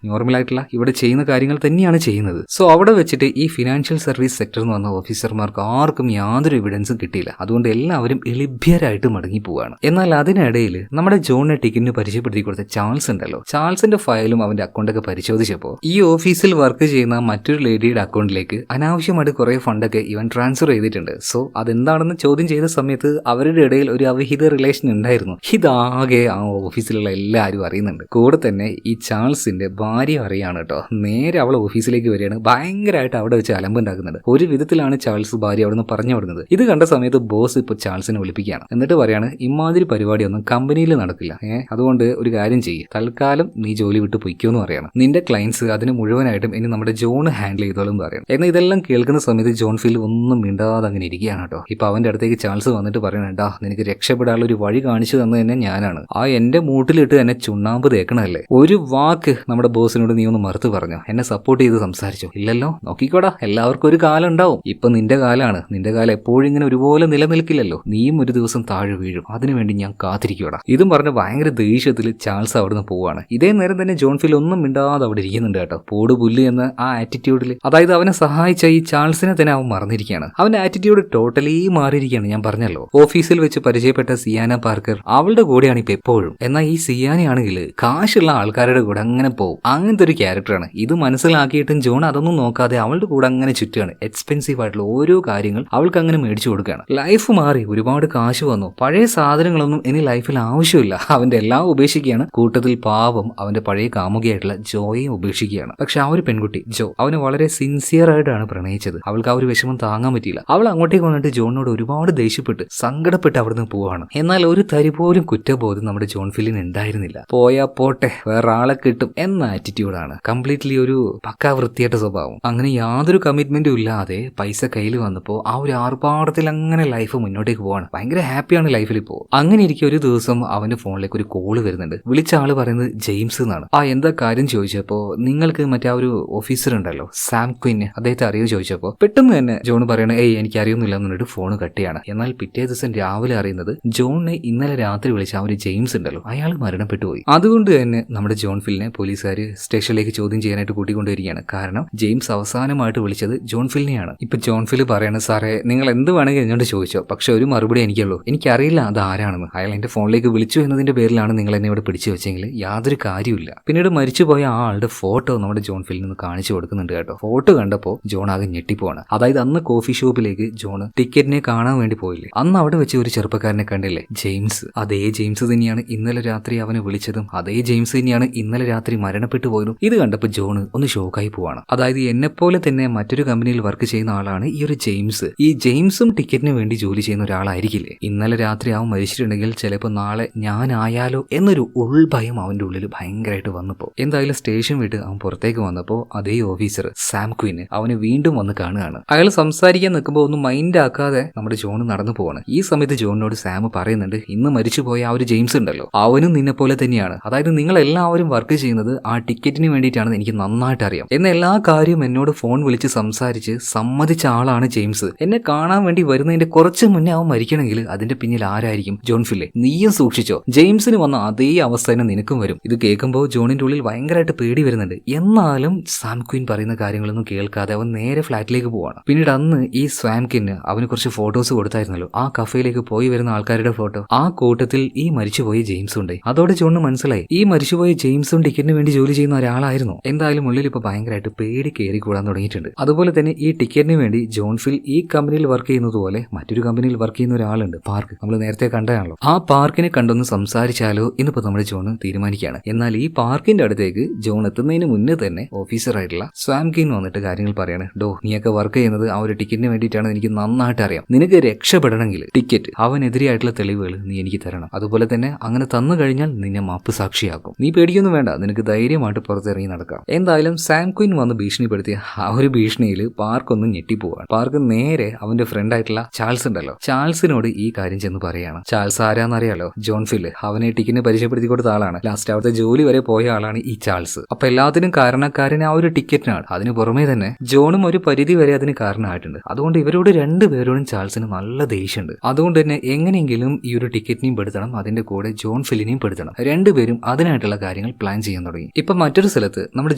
A: നോർമലായിട്ടുള്ള ഇവിടെ ചെയ്യുന്ന കാര്യങ്ങൾ തന്നെയാണ് ചെയ്യുന്നത്. സോ അവിടെ വെച്ചിട്ട് ഈ ഫിനാൻഷ്യൽ സർവീസ് സെക്ടർ എന്ന് പറഞ്ഞ ഓഫീസർമാർക്ക് ആർക്കും യാതൊരു എവിഡൻസും കിട്ടിയില്ല. അതുകൊണ്ട് എല്ലാവരും എളിഭ്യരായിട്ട് മടങ്ങി പോവാണ്. എന്നാൽ അതിനിടയിൽ നമ്മുടെ ജോണിനെ ടിക്കറ്റിന് പരിചയപ്പെടുത്തി കൊടുത്ത ചാൾസ് ഉണ്ടല്ലോ, ചാൾസിന്റെ ഫയലും അവന്റെ അക്കൗണ്ടൊക്കെ പരിശോധിച്ചപ്പോൾ ഈ ഓഫീസിൽ വർക്ക് ചെയ്യുന്ന മറ്റൊരു ലേഡിയുടെ അക്കൗണ്ടിലേക്ക് അനാവശ്യമായിട്ട് കുറെ ഫണ്ടൊക്കെ ഇവൻ ട്രാൻസ്ഫർ ചെയ്തിട്ടുണ്ട്. സോ അതെന്താണെന്ന് ചോദ്യം ചെയ്ത സമയത്ത് അവരുടെ ഇടയിൽ ഒരു അവിഹിത റിലേഷൻ ഉണ്ടായിരുന്നു. ഇതാകെ ആ ഓഫീസിലുള്ള എല്ലാവരും അറിയുന്നുണ്ട്. കൂടെ തന്നെ ഈ ചാൾസിന്റെ ഭാര്യ അറിയാണ് കേട്ടോ. നേരെ അവൾ ഓഫീസിലേക്ക് വരികയാണ്. ഭയങ്കരമായിട്ട് അവിടെ വെച്ച് അലമ്പുണ്ടാക്കുന്നുണ്ട്. ഒരു വിധത്തിലാണ് ചാൾസ് ഭാര്യ അവിടെ നിന്ന് പറഞ്ഞു വിടുന്നത്. ഇത് കണ്ട സമയത്ത് ബോസ് ഇപ്പോൾ ചാൾസിനെ വിളിപ്പിക്കുകയാണ്. എന്നിട്ട് പറയാണ്, ഇമാതിരി പരിപാടിയൊന്നും കമ്പനിയിൽ നടക്കില്ല. അതുകൊണ്ട് ഒരു കാര്യം ചെയ്യും, തൽക്കാലം നീ ജോലി വിട്ട് പൊയ്ക്കോന്ന് പറയണം. നിന്റെ ക്ലയൻസ് അതിന് മുഴുവനായിട്ടും ഇനി നമ്മുടെ ജോൺ ഹാൻഡിൽ ചെയ്തോളും പറയണം. എന്നാൽ ഇതെല്ലാം കേൾക്കുന്ന സമയത്ത് ജോൺ ഫിൽ ഒന്നും മിണ്ടാതെ അങ്ങനെ ഇരിക്കുകയാണ് കേട്ടോ. ഇപ്പൊ അവന്റെ അടുത്തേക്ക് ചാൾസ് വന്നിട്ട് പറയണേട്ടാ, നിനക്ക് രക്ഷപ്പെടാനുള്ള ഒരു വഴി കാണിച്ചു തന്നത് തന്നെ ഞാനാണ്. ആ എന്റെ മൂട്ടിലിട്ട് എന്നെ ചുണ്ണാമ്പ് തേക്കണല്ലേ. ഒരു വാക്ക് നമ്മുടെ ബോസിനോട് നീ ഒന്ന് മറുത്ത് പറഞ്ഞോ? എന്നെ സപ്പോർട്ട് ചെയ്ത് സംസാരിച്ചോ? ഇല്ലല്ലോ. നോക്കിക്കോടാ, എല്ലാവർക്കും ഒരു കാലം ഉണ്ടാവും. ഇപ്പൊ നിന്റെ കാലാണ്. നിന്റെ കാലം എപ്പോഴും ഇങ്ങനെ ഒരുപോലെ നിലനിൽക്കില്ലല്ലോ. നീയും ഒരു ദിവസം താഴെ വീഴും. അതിനുവേണ്ടി ഞാൻ കാത്തിരിക്കോടാ. ഇതും പറഞ്ഞ് ഭയങ്കര ദേഷ്യത്തിൽ ചാൾസ് അവിടുന്ന് പോവാണ്. ഇതേ നേരം തന്നെ ജോൺ ഫിൽ ഒന്നും മിണ്ടാതെ അവിടെ ഇരിക്കുന്നുണ്ട് കേട്ടോ. പോട് പുല്ല് എന്ന ആ ആറ്റിറ്റ്യൂഡിൽ, അതായത് അവനെ സഹായിച്ച ഈ ചാൾസിനെ തന്നെ അവൻ മറന്നിരിക്കുകയാണ്. അവന്റെ ആറ്റിറ്റ്യൂഡ് ടോട്ടലി മാറിയിരിക്കുകയാണ്. ഞാൻ പറഞ്ഞല്ലോ, ഓഫീസിൽ വെച്ച് പരിചയപ്പെട്ട സിയാന പാർക്കർ അവളുടെ കൂടെയാണ് ഇപ്പൊ എപ്പോഴും. എന്നാൽ ഈ സിയാനയാണെങ്കിൽ കാശുള്ള ആൾക്കാരുടെ കൂടെ അങ്ങനെ പോകും. അങ്ങനത്തെ ഒരു ക്യാരക്ടറാണ്. ഇത് മനസ്സിലാക്കിയിട്ടും ജോൺ അതൊന്നും നോക്കാതെ അവളുടെ കൂടെ അങ്ങനെ ചുറ്റുകയാണ്. എക്സ്പെൻസീവ് ആയിട്ടുള്ള ഓരോ കാര്യങ്ങൾ അവൾക്ക് അങ്ങനെ മേടിച്ചു കൊടുക്കുകയാണ്. ലൈഫ് മാറി, ഒരുപാട് കാശ് വന്നു. പഴയ സാധനങ്ങളൊന്നും ഇനി ലൈഫിൽ ആവശ്യമില്ല. അവന്റെ എല്ലാം ഉപേക്ഷിക്കുകയാണ്. കൂട്ടത്തിൽ പാവം അവന്റെ പഴയ കാമുകിയായിട്ടുള്ള ജോയെ ഉപേക്ഷിക്കുകയാണ്. പക്ഷെ ആ ഒരു പെൺകുട്ടി ജോ അവനെ വളരെ സിൻസിയർ ആയിട്ടാണ് പ്രണയിച്ചത്. അവൾക്ക് ആ ഒരു വിഷമം താങ്ങാൻ പറ്റിയില്ല. അവൾ അങ്ങോട്ടേക്ക് വന്നിട്ട് ജോണിനോട് ഒരുപാട് ദേഷ്യപ്പെട്ട് സങ്കടപ്പെട്ട് അവിടുന്ന് പോവാണ്. എന്നാൽ ഒരു തരി പോലും കുറ്റബോധം നമ്മുടെ ജോൺ ഫില്ലിന് ഉണ്ടായിരുന്നില്ല. പോയാ പോട്ടെ, വേറെ ആളെ കിട്ടും എന്ന ആറ്റിറ്റ്യൂഡാണ്. കംപ്ലീറ്റ്ലി ഒരു പക്കാ വൃത്തിയായിട്ട സ്വഭാവം. അങ്ങനെ യാതൊരു കമ്മിറ്റ്മെന്റും ഇല്ലാതെ പൈസ കയ്യിൽ വന്നപ്പോൾ ആ ഒരു ആർഭാടത്തിൽ അങ്ങനെ ലൈഫ് മുന്നോട്ടേക്ക് പോവാണ്. ഭയങ്കര ഹാപ്പിയാണ് ലൈഫിൽ ഇപ്പോൾ. അങ്ങനെ ഇരിക്കും ഒരു ദിവസം അവന്റെ ഫോണിലേക്ക് ഒരു കോള് വരുന്നുണ്ട്. വിളിച്ച ആള് പറയുന്നത് ജെയിംസ് എന്നാണ്. എന്താ കാര്യം ചോദിച്ചപ്പോ, നിങ്ങൾക്ക് മറ്റേ ആ ഒരു ഓഫീസർ ഉണ്ടല്ലോ സാം ക്വിൻ, അദ്ദേഹത്തെ അറിയോ ചോദിച്ചപ്പോ പെട്ടെന്ന് തന്നെ ജോൺ പറയണ എനിക്ക് അറിയുന്നില്ല എന്നിട്ട് ഫോൺ കട്ട് ചെയ്യാണ്. എന്നാൽ പിറ്റേ ദിവസം രാവിലെ അറിയുന്നത് ജോണിനെ ഇന്നലെ രാത്രി വിളിച്ച ആ ഒരു ജെയിംസ് ഉണ്ടല്ലോ, അയാൾ മരണപ്പെട്ടു പോയി. അതുകൊണ്ട് തന്നെ നമ്മുടെ ജോൺ ഫില്ലിനെ പോലീസുകാർ സ്റ്റേഷനിലേക്ക് ചോദ്യം ചെയ്യാനായിട്ട് കൂട്ടിക്കൊണ്ടുവരികയാണ്. കാരണം ജെയിംസ് അവസാനമായിട്ട് വിളിച്ചത് ജോൺ ഫില്ലിനെയാണ്. ഇപ്പൊ ജോൺ ഫില്ല് പറയാണ്, സാറേ നിങ്ങൾ എന്ത് വേണമെങ്കിൽ എന്നോട് ചോദിച്ചോ, പക്ഷെ ഒരു മറുപടി എനിക്കുള്ളൂ, എനിക്കറിയില്ല അത് ആരാണെന്ന്. അയാൾ എന്റെ ഫോണിലേക്ക് വിളിച്ചു എന്നതിന്റെ പേരിലാണ് നിങ്ങൾ എന്നെ ഇവിടെ പിടിച്ചു വെച്ചെങ്കിൽ യാതൊരു കാര്യമില്ല. പിന്നീട് മരിച്ചുപോയ ആ ആളുടെ ഫോട്ടോ നമ്മുടെ ജോൺ ഫില്ലിന് കാണിച്ചു കൊടുക്കുന്നുണ്ട് കേട്ടോ. ഫോട്ടോ കണ്ടപ്പോൾ ജോൺ ആകെ ഞെട്ടിപ്പോവാണ്. അതായത് അന്ന് കോഫി ഷോപ്പിലേക്ക് ജോൺ ടിക്കറ്റിനെ കാണാൻ വേണ്ടി പോയില്ലേ, അന്ന് അവിടെ വെച്ച് ഒരു ചെറുപ്പക്കാരനെ കണ്ടില്ലേ, ജെയിംസ്. അതേ ജെയിംസ് തന്നെയാണ് ഇന്നലെ രാത്രി അവനെ വിളിച്ചതും. അതേ ജെയിംസ് തന്നെയാണ് ഇന്നലെ രാത്രി മരണപ്പെട്ടു പോയതും. ഇത് കണ്ടപ്പോൾ ജോൺ ഒന്ന് ഷോക്കായി പോവാണ്. അതായത് എന്നെപ്പോലെ തന്നെ മറ്റൊരു കമ്പനിയിൽ വർക്ക് ചെയ്യുന്ന ആളാണ് ഈ ഒരു ജെയിംസ്. ഈ ജെയിംസും ടിക്കറ്റിന് വേണ്ടി ജോലി ചെയ്യുന്ന ഒരാളായിരിക്കില്ലേ? ഇന്നലെ രാത്രി അവൻ മരിച്ചിട്ടുണ്ടെങ്കിൽ ചിലപ്പോൾ നാളെ ഞാനായാലോ എന്നൊരു ഉൾഭയം അവന്റെ ഉള്ളിൽ ഭയങ്കരമായിട്ട് വന്നപ്പോൾ എന്തായാലും സ്റ്റേഷൻ വിട്ട് അവൻ പുറത്തേക്ക് വന്നപ്പോൾ അതേ ഓഫീസർ സാം ക്വിൻ അവനെ വീണ്ടും വന്ന് കാണുകയാണ്. അയാൾ സംസാരിക്കാൻ നിൽക്കുമ്പോൾ ഒന്നും മൈൻഡ് ആക്കാതെ നമ്മുടെ ജോൺ നടന്നു പോവാണ്. ഈ സമയത്ത് ജോണിനോട് സാം പറയുന്നുണ്ട്, ഇന്ന് മരിച്ചുപോയ ആ ഒരു ജെയിംസ് ഉണ്ടല്ലോ, അവനും നിന്നെ പോലെ തന്നെയാണ്. അതായത് നിങ്ങൾ എല്ലാവരും വർക്ക് ചെയ്യുന്നത് ആ ടിക്കറ്റിന് വേണ്ടിയിട്ടാണെന്ന് എനിക്ക് നന്നായിട്ട് അറിയാം. എന്ന എല്ലാ കാര്യവും എന്നോട് ഫോൺ വിളിച്ച് സംസാരിച്ച് സമ്മതിച്ച ആളാണ് ജെയിംസ്. എന്നെ കാണാൻ വേണ്ടി വരുന്നതിന്റെ കുറച്ച് മുന്നേ അവൻ മരിക്കണമെങ്കിൽ അതിന്റെ പിന്നിൽ ആരായിരിക്കും? ജോൺ ഫില്ലെ, നീയും സൂക്ഷിച്ചോ, ജെയിംസിന് വന്ന അതേ അവസ്ഥ തന്നെ നിനക്കും വരും. ഇത് കേൾക്കുമ്പോൾ ജോണിന്റെ ഉള്ളിൽ ഭയങ്കരമായിട്ട് പേടി വരുന്നുണ്ട്. എന്നാലും സാം ക്വീൻ പറയുന്ന കാര്യങ്ങളൊന്നും കേൾക്കാതെ അവൻ നേരെ ഫ്ലാറ്റിലേക്ക് പോവാണ്. പിന്നീട് അന്ന് ഈ സാം ക്വീന് അവന് കുറച്ച് ഫോട്ടോസ് കൊടുത്തായിരുന്നല്ലോ, ആ കഫേയിലേക്ക് പോയി വരുന്ന ആൾക്കാരുടെ ഫോട്ടോ. ആ കൂട്ടത്തിൽ ഈ മരിച്ചുപോയ ജെയിംസ് ഉണ്ട്. അതോടെ ജോണിന് മനസ്സിലായി ഈ മരിച്ചുപോയ ജെയിംസും ടിക്കറ്റിന് വേണ്ടി ജോലി ചെയ്യുന്ന ഒരാളായിരുന്നു. എന്തായാലും ഉള്ളിൽ ഇപ്പൊ ഭയങ്കരമായിട്ട് പേടി കയറി കൂടാൻ തുടങ്ങിയിട്ടുണ്ട്. അതുപോലെ തന്നെ ഈ ടിക്കറ്റിന് വേണ്ടി ജോൺ ഫിൽ ഈ കമ്പനിയിൽ വർക്ക് ചെയ്യുന്നത് പോലെ മറ്റൊരു കമ്പനിയിൽ വർക്ക് ചെയ്യുന്ന ഒരാളുണ്ട്, പാർക്ക്. നമ്മൾ നേരത്തെ കണ്ടതാണല്ലോ. ആ പാർക്കിനെ കണ്ടൊന്ന് സംസാരിച്ചാലോ എന്നിപ്പോ നമ്മുടെ ജോൺ തീരുമാനിക്കുകയാണ്. എന്നാൽ ഈ പാർക്കിന്റെ അടുത്തേക്ക് ജോൺ എത്തുന്നതിന് മുന്നേ തന്നെ ഓഫീസറായിട്ടുള്ള സ്വാം കിൻ വന്നിട്ട് കാര്യങ്ങൾ പറയാണ്. ഡോ, നീയൊക്കെ വർക്ക് ചെയ്യുന്നത് ആ ഒരു ടിക്കറ്റിന് വേണ്ടിയിട്ടാണ് എനിക്ക് നന്നായിട്ട് അറിയാം. നിനക്ക് രക്ഷപ്പെടണമെങ്കിൽ ടിക്കറ്റ് അവനെതിരെയായിട്ടുള്ള തെളിവുകൾ നീ എനിക്ക് തരണം. അതുപോലെ തന്നെ അങ്ങനെ തന്നു കഴിഞ്ഞാൽ നിന്നെ മാപ്പ് സാക്ഷിയാക്കും. നീ പേടിക്കൊന്നും വേണ്ട, നിനക്ക് ധൈര്യമായിട്ട് പുറത്തിറങ്ങി നടക്കാം. എന്തായാലും സാം ക്വിൻ വന്ന് ഭീഷണിപ്പെടുത്തിയ ആ ഒരു ഭീഷണിയിൽ പാർക്ക് ഒന്ന് ഞെട്ടിപ്പോവാണ്. പാർക്ക് നേരെ അവന്റെ ഫ്രണ്ട് ആയിട്ടുള്ള ചാൾസ് ഉണ്ടല്ലോ, ചാൾസിനോട് ഈ കാര്യം ചെന്ന് പറയാണ്. ചാൾസ് ആരാന്നറിയാലോ, ജോൺ ഫിൽ. അവനെ ടിക്കറ്റിനെ പരിചയപ്പെടുത്തി കൊടുത്ത ആളാണ്. ലാസ്റ്റ് അവിടുത്തെ ജോലി വരെ പോയ ആളാണ് ഈ ചാൾസ്. അപ്പൊ എല്ലാത്തിനും കാരണക്കാരൻ ആ ഒരു ടിക്കറ്റിനാണ്. അതിന് പുറമേ തന്നെ ജോണും ഒരു പരിധി വരെ അതിന് കാരണമായിട്ടുണ്ട്. അതുകൊണ്ട് ഇവരോട് രണ്ടുപേരോടും ചാൾസിന് നല്ല ദേഷ്യമുണ്ട്. അതുകൊണ്ട് തന്നെ എങ്ങനെയെങ്കിലും ഈ ഒരു ടിക്കറ്റിനെയും പെടുത്തണം, അതിന്റെ കൂടെ ജോൺ ഫിലിനെയും പെടുത്തണം. രണ്ടുപേരും അതിനായിട്ടുള്ള കാര്യങ്ങൾ പ്ലാൻ ചെയ്യാൻ തുടങ്ങി. ഇപ്പൊ മറ്റൊരു സ്ഥലത്ത് നമ്മുടെ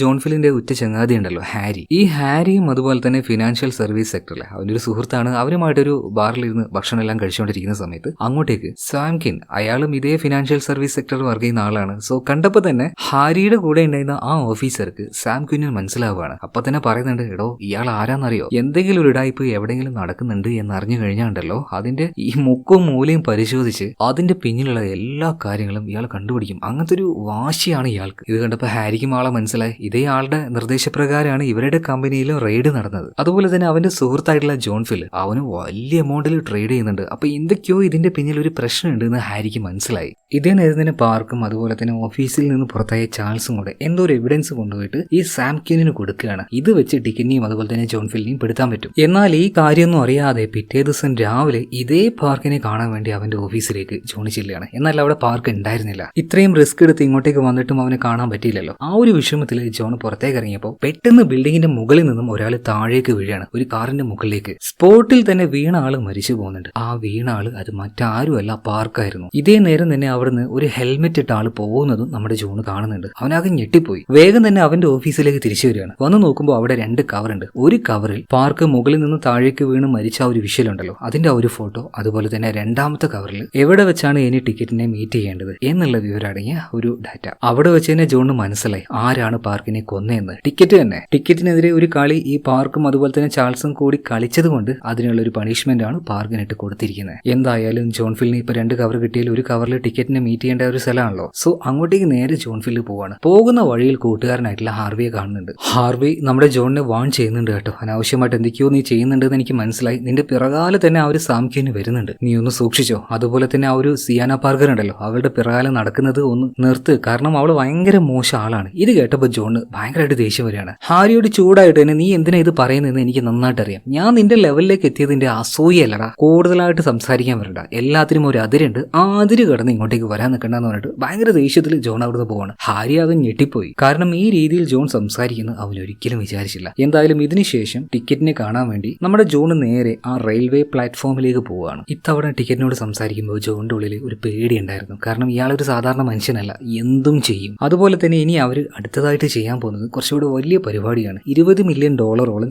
A: ജോൺ ഫിലിന്റെ ഉറ്റ ചങ്ങാതി ഉണ്ടല്ലോ ഹാരി. ഈ ഹാരിയും അതുപോലെ തന്നെ ഫിനാൻഷ്യൽ സർവീസ് സെക്ടറിലെ അവന്റെ ഒരു സുഹൃത്താണ്. അവരുമായിട്ടൊരു ബാറിലിരുന്ന് ഭക്ഷണം എല്ലാം കഴിച്ചുകൊണ്ടിരിക്കുന്ന സമയത്ത് അങ്ങോട്ടേക്ക് സാം ക്വിൻ, അയാളും ഇതേ ഫിനാൻഷ്യൽ സർവീസ് സെക്ടറിൽ വർക്ക് ചെയ്യുന്ന ആളാണ്. സോ കണ്ടപ്പോ തന്നെ ഹാരിയുടെ കൂടെ ഉണ്ടായിരുന്ന ആ ഓഫീസർക്ക് സാം ക്വിന്നിന് മനസ്സിലാവുകയാണ്. അപ്പൊ തന്നെ പറയുന്നുണ്ട്, എടോ ഇയാൾ ആരാന്നറിയോ, എന്തെങ്കിലും ഒരു ഇടായ്പ് എവിടെയെങ്കിലും നടക്കുന്നുണ്ട് എന്ന് അറിഞ്ഞു കഴിഞ്ഞാണ്ടല്ലോ അതിന്റെ ഈ മുക്കും മൂലയും പരിശോധിച്ച് അതിന്റെ പിന്നിലുള്ള എല്ലാ കാര്യങ്ങളും ഇയാൾ കണ്ടുപിടിക്കും. അങ്ങനത്തെ ഒരു വാശിയാണ് ഇയാൾക്ക്. ഇത് കണ്ടപ്പോ ഹാരിക്കും ആളെ മനസ്സിലായി. ഇതേ ആളുടെ നിർദ്ദേശപ്രകാരമാണ് ഇവരുടെ കമ്പനിയിലും റെയ്ഡ് നടന്നത്. അതുപോലെ തന്നെ അവന്റെ സുഹൃത്തായിട്ടുള്ള ജോൺ ഫിൽ, അവന് വലിയ എമൗണ്ടിൽ ട്രേഡ് ചെയ്യുന്നുണ്ട്. അപ്പൊ എന്തൊക്കെയോ ഇതിന്റെ പിന്നിൽ ഒരു പ്രശ്നമുണ്ട് എന്ന് ഹാരിക്ക് മനസ്സിലായി. ഇതേ നേരം തന്നെ പാർക്കും അതുപോലെ തന്നെ ഓഫീസിൽ നിന്ന് പുറത്തായ ചാൾസും കൂടെ എന്തോ ഒരു എവിഡൻസ് കൊണ്ടുപോയിട്ട് ഈ സാം ക്വിന്നിന് കൊടുക്കുകയാണ്. ഇത് വെച്ച് ടിക്കറ്റിനെയും അതുപോലെ തന്നെ ജോൺ ഫിലിനെയും പെടുത്താൻ പറ്റും. എന്നാൽ ഈ കാര്യമൊന്നും അറിയാതെ പിറ്റേ ദിവസം രാവിലെ ഇതേ പാർക്കിനെ കാണാൻ വേണ്ടി അവന്റെ ഓഫീസിലേക്ക് ജോണി ചെല്ലുകയാണ്. എന്നാൽ അവിടെ പാർക്ക് ഉണ്ടായിരുന്നില്ല. ഇത്രയും റിസ്ക് എടുത്ത് ഇങ്ങോട്ടേക്ക് വന്നിട്ടും അവനെ കാണാൻ പറ്റിയില്ലല്ലോ. ആ ഒരു വിഷമത്തിൽ ജോൺ പുറത്തേക്ക് ഇറങ്ങിയപ്പോൾ പെട്ടെന്ന് ബിൽഡിങ്ങിന്റെ മുകളിൽ നിന്നും ഒരാൾ താഴേക്ക് വീഴാണ്, ഒരു കാറിന്റെ മുകളിലേക്ക്. സ്പോട്ടിൽ തന്നെ വീണ ആള് മരിച്ചു പോകുന്നുണ്ട്. ആ വീണ ആള് അത് മറ്റാരുമല്ല, പാർക്കായിരുന്നു. ഇതേ നേരം തന്നെ അവിടുന്ന് ഒരു ഹെൽമെറ്റ് ഇട്ട ആള് പോകുന്നതും നമ്മുടെ ജോൺ കാണുന്നുണ്ട്. അവനാകെ ഞെട്ടിപ്പോയി. വേഗം തന്നെ അവന്റെ ഓഫീസിലേക്ക് തിരിച്ചു വരികയാണ്. വന്ന് നോക്കുമ്പോൾ അവിടെ 2 കവറുണ്ട്. ഒരു കവറിൽ പാർക്ക് മുകളിൽ നിന്ന് താഴേക്ക് വീണ് മരിച്ച ആ ഒരു വിഷ്വലുണ്ടല്ലോ, അതിന്റെ ആ ഒരു ഫോട്ടോ. അതുപോലെ തന്നെ രണ്ടാമത്തെ കവറിൽ എവിടെ വെച്ചാണ് ഇനി ടിക്കറ്റിനെ മീറ്റ് ചെയ്യേണ്ടത് എന്നുള്ള വിവരം അടങ്ങിയ ഒരു ഡാറ്റ. അവിടെ വെച്ച് തന്നെ ജോണിന് മനസ്സിലായി ആരാണ് പാർക്കിനെ കൊന്നതെന്ന്. ടിക്കറ്റ് തന്നെ. ടിക്കറ്റിനെതിരെ ഒരു കളി ഈ പാർക്കും അതുപോലെ തന്നെ ചാൾസും കൂടി കളിച്ചത് കൊണ്ട് അതിനുള്ള ഒരു പണിഷ്മെന്റ് ആണ് പാർക്കിനിട്ട് കൊടുത്തിരിക്കുന്നത്. എന്തായാലും ജോൺ ഫിലിന് ഇപ്പൊ 2 കവർ കിട്ടിയാൽ ഒരു കവറിൽ ടിക്കറ്റിനെ മീറ്റ് ചെയ്യേണ്ട ഒരു സ്ഥലമാണല്ലോ. സോ അങ്ങോട്ടേക്ക് നേരെ ജോൺ ഫിൽ പോവാണ്. പോകുന്ന വഴിയിൽ കൂട്ടുകാരനായിട്ടുള്ള ഹാർവിയെ കാണുന്നുണ്ട്. ഹാർവി നമ്മുടെ ജോണിനെ വാൺ ചെയ്യുന്നുണ്ട് കേട്ടോ. അനാവശ്യമായിട്ട് എന്തൊക്കെയോ നീ ചെയ്യുന്നുണ്ടെന്ന് എനിക്ക് മനസ്സിലായി. നിന്റെ പിറകാലെ തന്നെ ആ ഒരു സാം ക്വിൻ വരുന്നുണ്ട്, നീ ഒന്ന് സൂക്ഷിച്ചോ. അതുപോലെ തന്നെ ആ ഒരു സിയാന പാർക്കർ ഉണ്ടല്ലോ, അവളുടെ പിറകാലെ നടക്കുന്നത് ഒന്ന് നിർത്ത്, കാരണം അവള് ഭയങ്കര മോശം ആളാണ്. ഇത് കേട്ടപ്പോൾ ജോണ് ഭയങ്കരമായിട്ട് ദേഷ്യം വരികയാണ്. ഹാരിയോട് ചൂടായിട്ട് തന്നെ, നീ എന്തിനാ ഇത് പറയുന്നതെന്ന് എനിക്ക് നന്നായിട്ട് അറിയാം. ഞാൻ നിന്റെ ലെവലിലേക്ക് എത്തിയതിന്റെ അസൂയല്ലടാ. കൂടുതലായിട്ട് സംസാരിക്കാൻ വരണ്ട, എല്ലാത്തിനും ഒരു അതിരുണ്ട്. ആ അതിര് കടന്ന് ഇങ്ങോട്ടേക്ക് വരാൻ നിൽക്കണ്ടെന്ന് പറഞ്ഞിട്ട് ഭയങ്കര ദേഷ്യത്തിൽ ജോൺ അവിടുന്ന് പോവാണ്. ഹാരി ആകെ ഞെട്ടിപ്പോയി. കാരണം ഈ രീതിയിൽ ജോൺ സംസാരിക്കുന്നത് അവൻ ഒരിക്കലും വിചാരിച്ചില്ല. എന്തായാലും ഇതിനുശേഷം ടിക്കറ്റിനെ കാണാൻ വേണ്ടി നമ്മുടെ ജോൺ നേരെ ആ റെയിൽവേ പ്ലാറ്റ്ഫോമിലേക്ക് പോവുകയാണ്. ഇത്തവണ ടിക്കറ്റിനോട് സംസാരിക്കുമ്പോൾ ജോണിന്റെ ഉള്ളിൽ ഒരു പേടി ഉണ്ടായിരുന്നു. കാരണം ഇയാളൊരു സാധാരണ മനുഷ്യനല്ല, എന്തും ചെയ്യും. അതുപോലെ തന്നെ ഇനി അവർ അടുത്തതായിട്ട് ചെയ്യാൻ പോകുന്നത് കുറച്ചുകൂടി വലിയ പരിപാടിയാണ്. $20 മില്യൺ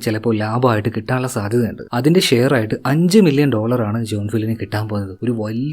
A: ചിലപ്പോൾ ലാഭമായിട്ട് കിട്ടാനുള്ള സാധ്യതയുണ്ട്. അതിന്റെ ഷെയർ ആയിട്ട് $5 മില്യൺ ജോൺ ഫിലിന് കിട്ടാൻ പോകുന്നത്. ഒരു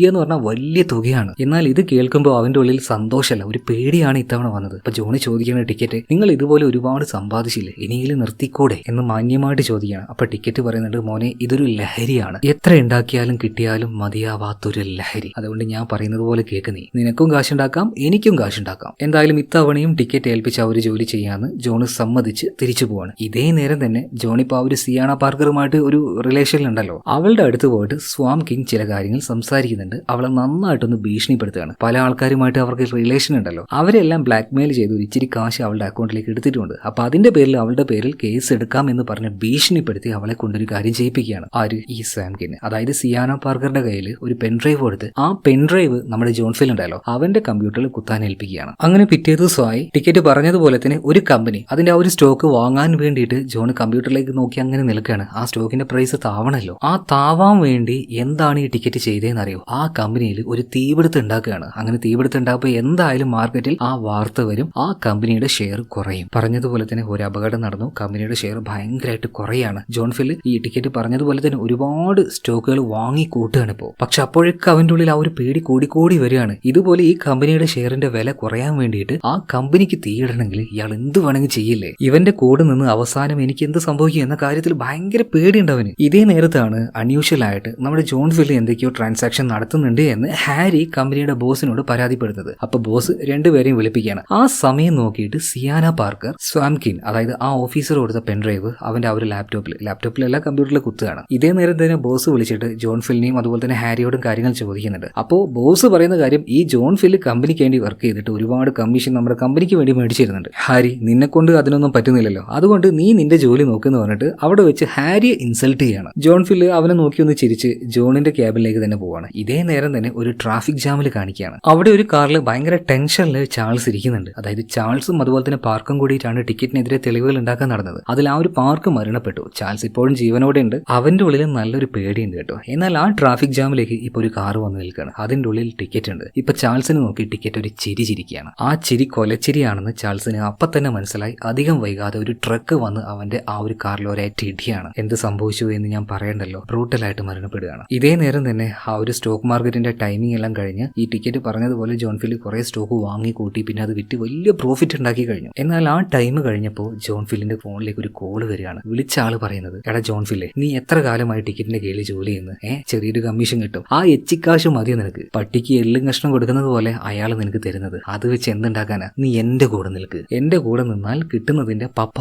A: എന്ന് പറഞ്ഞാൽ വലിയ തുകയാണ്. എന്നാൽ ഇത് കേൾക്കുമ്പോൾ അവന്റെ ഉള്ളിൽ സന്തോഷമല്ല, ഒരു പേടിയാണ് ഇത്തവണ വന്നത്. അപ്പൊ ജോണി ചോദിക്കുന്ന ടിക്കറ്റ്, നിങ്ങൾ ഇതുപോലെ ഒരുപാട് സമ്പാദിച്ചില്ലേ, ഇനിയെങ്കിലും നിർത്തിക്കൂടെ എന്ന് മാന്യമായിട്ട് ചോദിക്കുകയാണ്. അപ്പൊ ടിക്കറ്റ് പറയുന്നുണ്ട്, മോനെ ഇതൊരു ലഹരിയാണ്, എത്ര ഉണ്ടാക്കിയാലും കിട്ടിയാലും മതിയാവാത്തൊരു ലഹരി. അതുകൊണ്ട് ഞാൻ പറയുന്നത് പോലെ കേൾക്ക്, നിനക്കും കാശുണ്ടാക്കാം എനിക്കും കാശുണ്ടാക്കാം. എന്തായാലും ഇത്തവണയും ടിക്കറ്റ് ഏൽപ്പിച്ച ആ ഒരു ജോലി ചെയ്യാന്ന് ജോണ് സമ്മതിച്ച് തിരിച്ചു പോവാണ്. ഇതേ നേരം തന്നെ ജോണിപ്പോ ആ ഒരു സിയാന പാർക്കറുമായിട്ട് ഒരു റിലേഷനിലുണ്ടല്ലോ, അവളുടെ അടുത്ത് പോയിട്ട് സ്വാം കിങ് ചില കാര്യങ്ങൾ സംസാരിക്കുന്നുണ്ട്. അവളെ നന്നായിട്ടൊന്ന് ഭീഷണിപ്പെടുത്തുകയാണ്. പല ആൾക്കാരുമായിട്ട് അവർക്ക് റിലേഷൻ ഉണ്ടല്ലോ, അവരെല്ലാം ബ്ലാക്ക്മെയിൽ ചെയ്ത് ഒരു ഇച്ചിരി കാശ് അവളുടെ അക്കൗണ്ടിലേക്ക് എടുത്തിട്ടുണ്ട്. അപ്പൊ അതിന്റെ പേരിൽ അവളുടെ പേരിൽ കേസ് എടുക്കാം എന്ന് പറഞ്ഞ് ഭീഷണിപ്പെടുത്തി അവളെ കൊണ്ടൊരു കാര്യം ചെയ്യിപ്പിക്കുകയാണ്. ആര്? ഈ സാം കിങ്. അതായത് സിയാന പാർക്കറുടെ കയ്യിൽ ഒരു പെൻഡ്രൈവ് കൊടുത്ത് ആ പെൻഡ്രൈവ് നമ്മുടെ ജോൺ ഫിൽ ഉണ്ടല്ലോ അവന്റെ കമ്പ്യൂട്ടറിൽ കുത്താൻ ഏൽപ്പിക്കുകയാണ്. അങ്ങനെ പിറ്റേ ദിവസമായി ടിക്കറ്റ് പറഞ്ഞതുപോലെ തന്നെ ഒരു കമ്പനി അതിന്റെ ആ ഒരു സ്റ്റോക്ക് വാങ്ങാൻ വേണ്ടിയിട്ട് ജോൺ കമ്പ്യൂട്ടറിലേക്ക് നോക്കി അങ്ങനെ നിൽക്കുകയാണ്. ആ സ്റ്റോക്കിന്റെ പ്രൈസ് താവണല്ലോ. ആ താവാൻ വേണ്ടി എന്താണ് ഈ ടിക്കറ്റ് ചെയ്തതെന്ന് അറിയോ? ആ കമ്പനിയിൽ ഒരു തീപിടുത്തം ഉണ്ടാക്കുകയാണ്. അങ്ങനെ തീപിടുത്തം ഉണ്ടാകുമ്പോൾ എന്തായാലും മാർക്കറ്റിൽ ആ വാർത്ത വരും, ആ കമ്പനിയുടെ ഷെയർ കുറയും. പറഞ്ഞതുപോലെ തന്നെ ഒരു അപകടം നടന്നു, കമ്പനിയുടെ ഷെയർ ഭയങ്കരമായിട്ട് കുറയാണ്. ജോൺ ഫിൽ ഈ ടിക്കറ്റ് പറഞ്ഞതുപോലെ തന്നെ ഒരുപാട് സ്റ്റോക്കുകൾ വാങ്ങി കൂട്ടുകയാണ് ഇപ്പോൾ. പക്ഷെ അപ്പോഴേക്ക് അവന്റെ ഉള്ളിൽ ആ ഒരു പേടി കൂടി വരികയാണ്. ഇതുപോലെ ഈ കമ്പനിയുടെ ഷെയറിന്റെ വില കുറയാൻ വേണ്ടിയിട്ട് ആ കമ്പനിക്ക് തീയിടണമെങ്കിൽ ഇയാൾ എന്ത് വേണമെങ്കിൽ ചെയ്യില്ലേ? ഇവന്റെ കൂടെ നിന്ന് അവസാനം എനിക്ക് എന്ത് സംഭവിക്കും എന്ന കാര്യത്തിൽ ഭയങ്കര പേടിയുണ്ട് അവന്. ഇതേ നേരത്താണ് അൺയൂഷ്വൽ ആയിട്ട് നമ്മുടെ ജോൺ ഫിൽ എന്തൊക്കെയോ ട്രാൻസാക്ഷൻ നടത്തുന്നുണ്ട് എന്ന് ഹാരി കമ്പനിയുടെ ബോസിനോട് പരാതിപ്പെടുന്നത്. അപ്പൊ ബോസ് രണ്ടുപേരെയും വിളിപ്പിക്കുകയാണ്. ആ സമയം നോക്കിയിട്ട് സിയാന പാർക്കർ സ്വാം കിങ്, അതായത് ആ ഓഫീസർ കൊടുത്ത പെൻഡ്രൈവ് അവന്റെ ആ ഒരു ലാപ്ടോപ്പിലല്ല കമ്പ്യൂട്ടറിൽ കുത്തുകയാണ്. ഇതേ നേരം തന്നെ ബോസ് വിളിച്ചിട്ട് ജോൺ ഫിലിനെയും അതുപോലെ തന്നെ ഹാരിയോടും കാര്യങ്ങൾ ചോദിക്കുന്നുണ്ട്. അപ്പോൾ ബോസ് പറയുന്ന കാര്യം ഈ ജോൺ ഫിൽ കമ്പനിക്ക് വേണ്ടി വർക്ക് ചെയ്തിട്ട് ഒരുപാട് കമ്മീഷൻ നമ്മുടെ കമ്പനിക്ക് വേണ്ടി മേടിച്ചിരുന്നുണ്ട്. ഹാരി, നിന്നെ കൊണ്ട് അതിനൊന്നും പറ്റുന്നില്ലല്ലോ, അതുകൊണ്ട് നീ നിന്റെ ജോലി നോക്കുന്നു പറഞ്ഞിട്ട് അവിടെ വെച്ച് ഹാരിയെ ഇൻസൾട്ട് ചെയ്യാണ്. ജോൺ ഫിൽ അവനെ നോക്കി ഒന്ന് ചിരിച്ച് ജോണിന്റെ ക്യാബിനിലേക്ക് തന്നെ പോവാണ്. ഇതേ നേരം തന്നെ ഒരു ട്രാഫിക് ജാമിൽ കാണിക്കുകയാണ്. അവിടെ ഒരു കാറിൽ ഭയങ്കര ടെൻഷനിൽ ചാൾസ് ഇരിക്കുന്നുണ്ട്. അതായത് ചാൾസും അതുപോലെ തന്നെ പാർക്കും കൂടിയിട്ടാണ് ടിക്കറ്റിനെതിരെ തെളിവുകൾ ഉണ്ടാക്കാൻ നടന്നത്. അതിൽ ആ ഒരു പാർക്ക് മരണപ്പെട്ടു. ചാൾസ് ഇപ്പോഴും ജീവനോടെ ഉണ്ട്. അവന്റെ ഉള്ളിൽ നല്ലൊരു പേടിയുണ്ട് കേട്ടോ. എന്നാൽ ആ ട്രാഫിക് ജാമിലേക്ക് ഇപ്പൊ ഒരു കാർ വന്ന് നിൽക്കുകയാണ്. അതിന്റെ ഉള്ളിൽ ടിക്കറ്റ് ഉണ്ട്. ഇപ്പൊ ചാൾസിന് നോക്കി ടിക്കറ്റ് ഒരു ചിരി ചിരിക്കുകയാണ്. ആ ചിരി കൊലച്ചിരിയാണെന്ന് ചാൾസിന് അപ്പൊ തന്നെ മനസ്സിലായി. അധികം വൈകാതെ ഒരു ട്രക്ക് വന്ന് അവന്റെ ആ ഒരു കാറിൽ ഒരേറ്റ ഇടിയാണ്. എന്ത് സംഭവിച്ചു എന്ന് ഞാൻ പറയണ്ടല്ലോ, ബ്രൂട്ടലായിട്ട് മരണപ്പെടുകയാണ്. ഇതേ നേരം തന്നെ ആ ഒരു സ്റ്റോക്ക് മാർക്കറ്റിന്റെ ടൈമിംഗ് എല്ലാം കഴിഞ്ഞ് ഈ ടിക്കറ്റ് പറഞ്ഞതുപോലെ ജോൺ ഫിൽ കുറെ സ്റ്റോക്ക് വാങ്ങി കൂട്ടി പിന്നെ അത് വിറ്റ് വലിയ പ്രോഫിറ്റ് ഉണ്ടാക്കി കഴിഞ്ഞു. എന്നാൽ ആ ടൈം കഴിഞ്ഞപ്പോൾ ജോൺ ഫില്ലിന്റെ ഫോണിലേക്ക് ഒരു കോള് വരികയാണ്. വിളിച്ച ആള് പറയുന്നത്, എടാ ജോൺ ഫില്ലെ, നീ എത്ര കാലമായി ടിക്കറ്റിന്റെ കീഴിൽ ജോലി ചെയ്യുന്നു? ചെറിയൊരു കമ്മീഷൻ കിട്ടും, ആ എച്ചിക്കാശ് മതി നിനക്ക്. പട്ടിക്ക് എള്ളും കഷ്ണം കൊടുക്കുന്നത് പോലെ അയാൾ നിനക്ക് തരുന്നത്. അത് വെച്ച് എന്തുണ്ടാക്കാനാ? നീ എന്റെ കൂടെ നിൽക്ക്. എന്റെ കൂടെ നിന്നാൽ കിട്ടുന്നതിന്റെ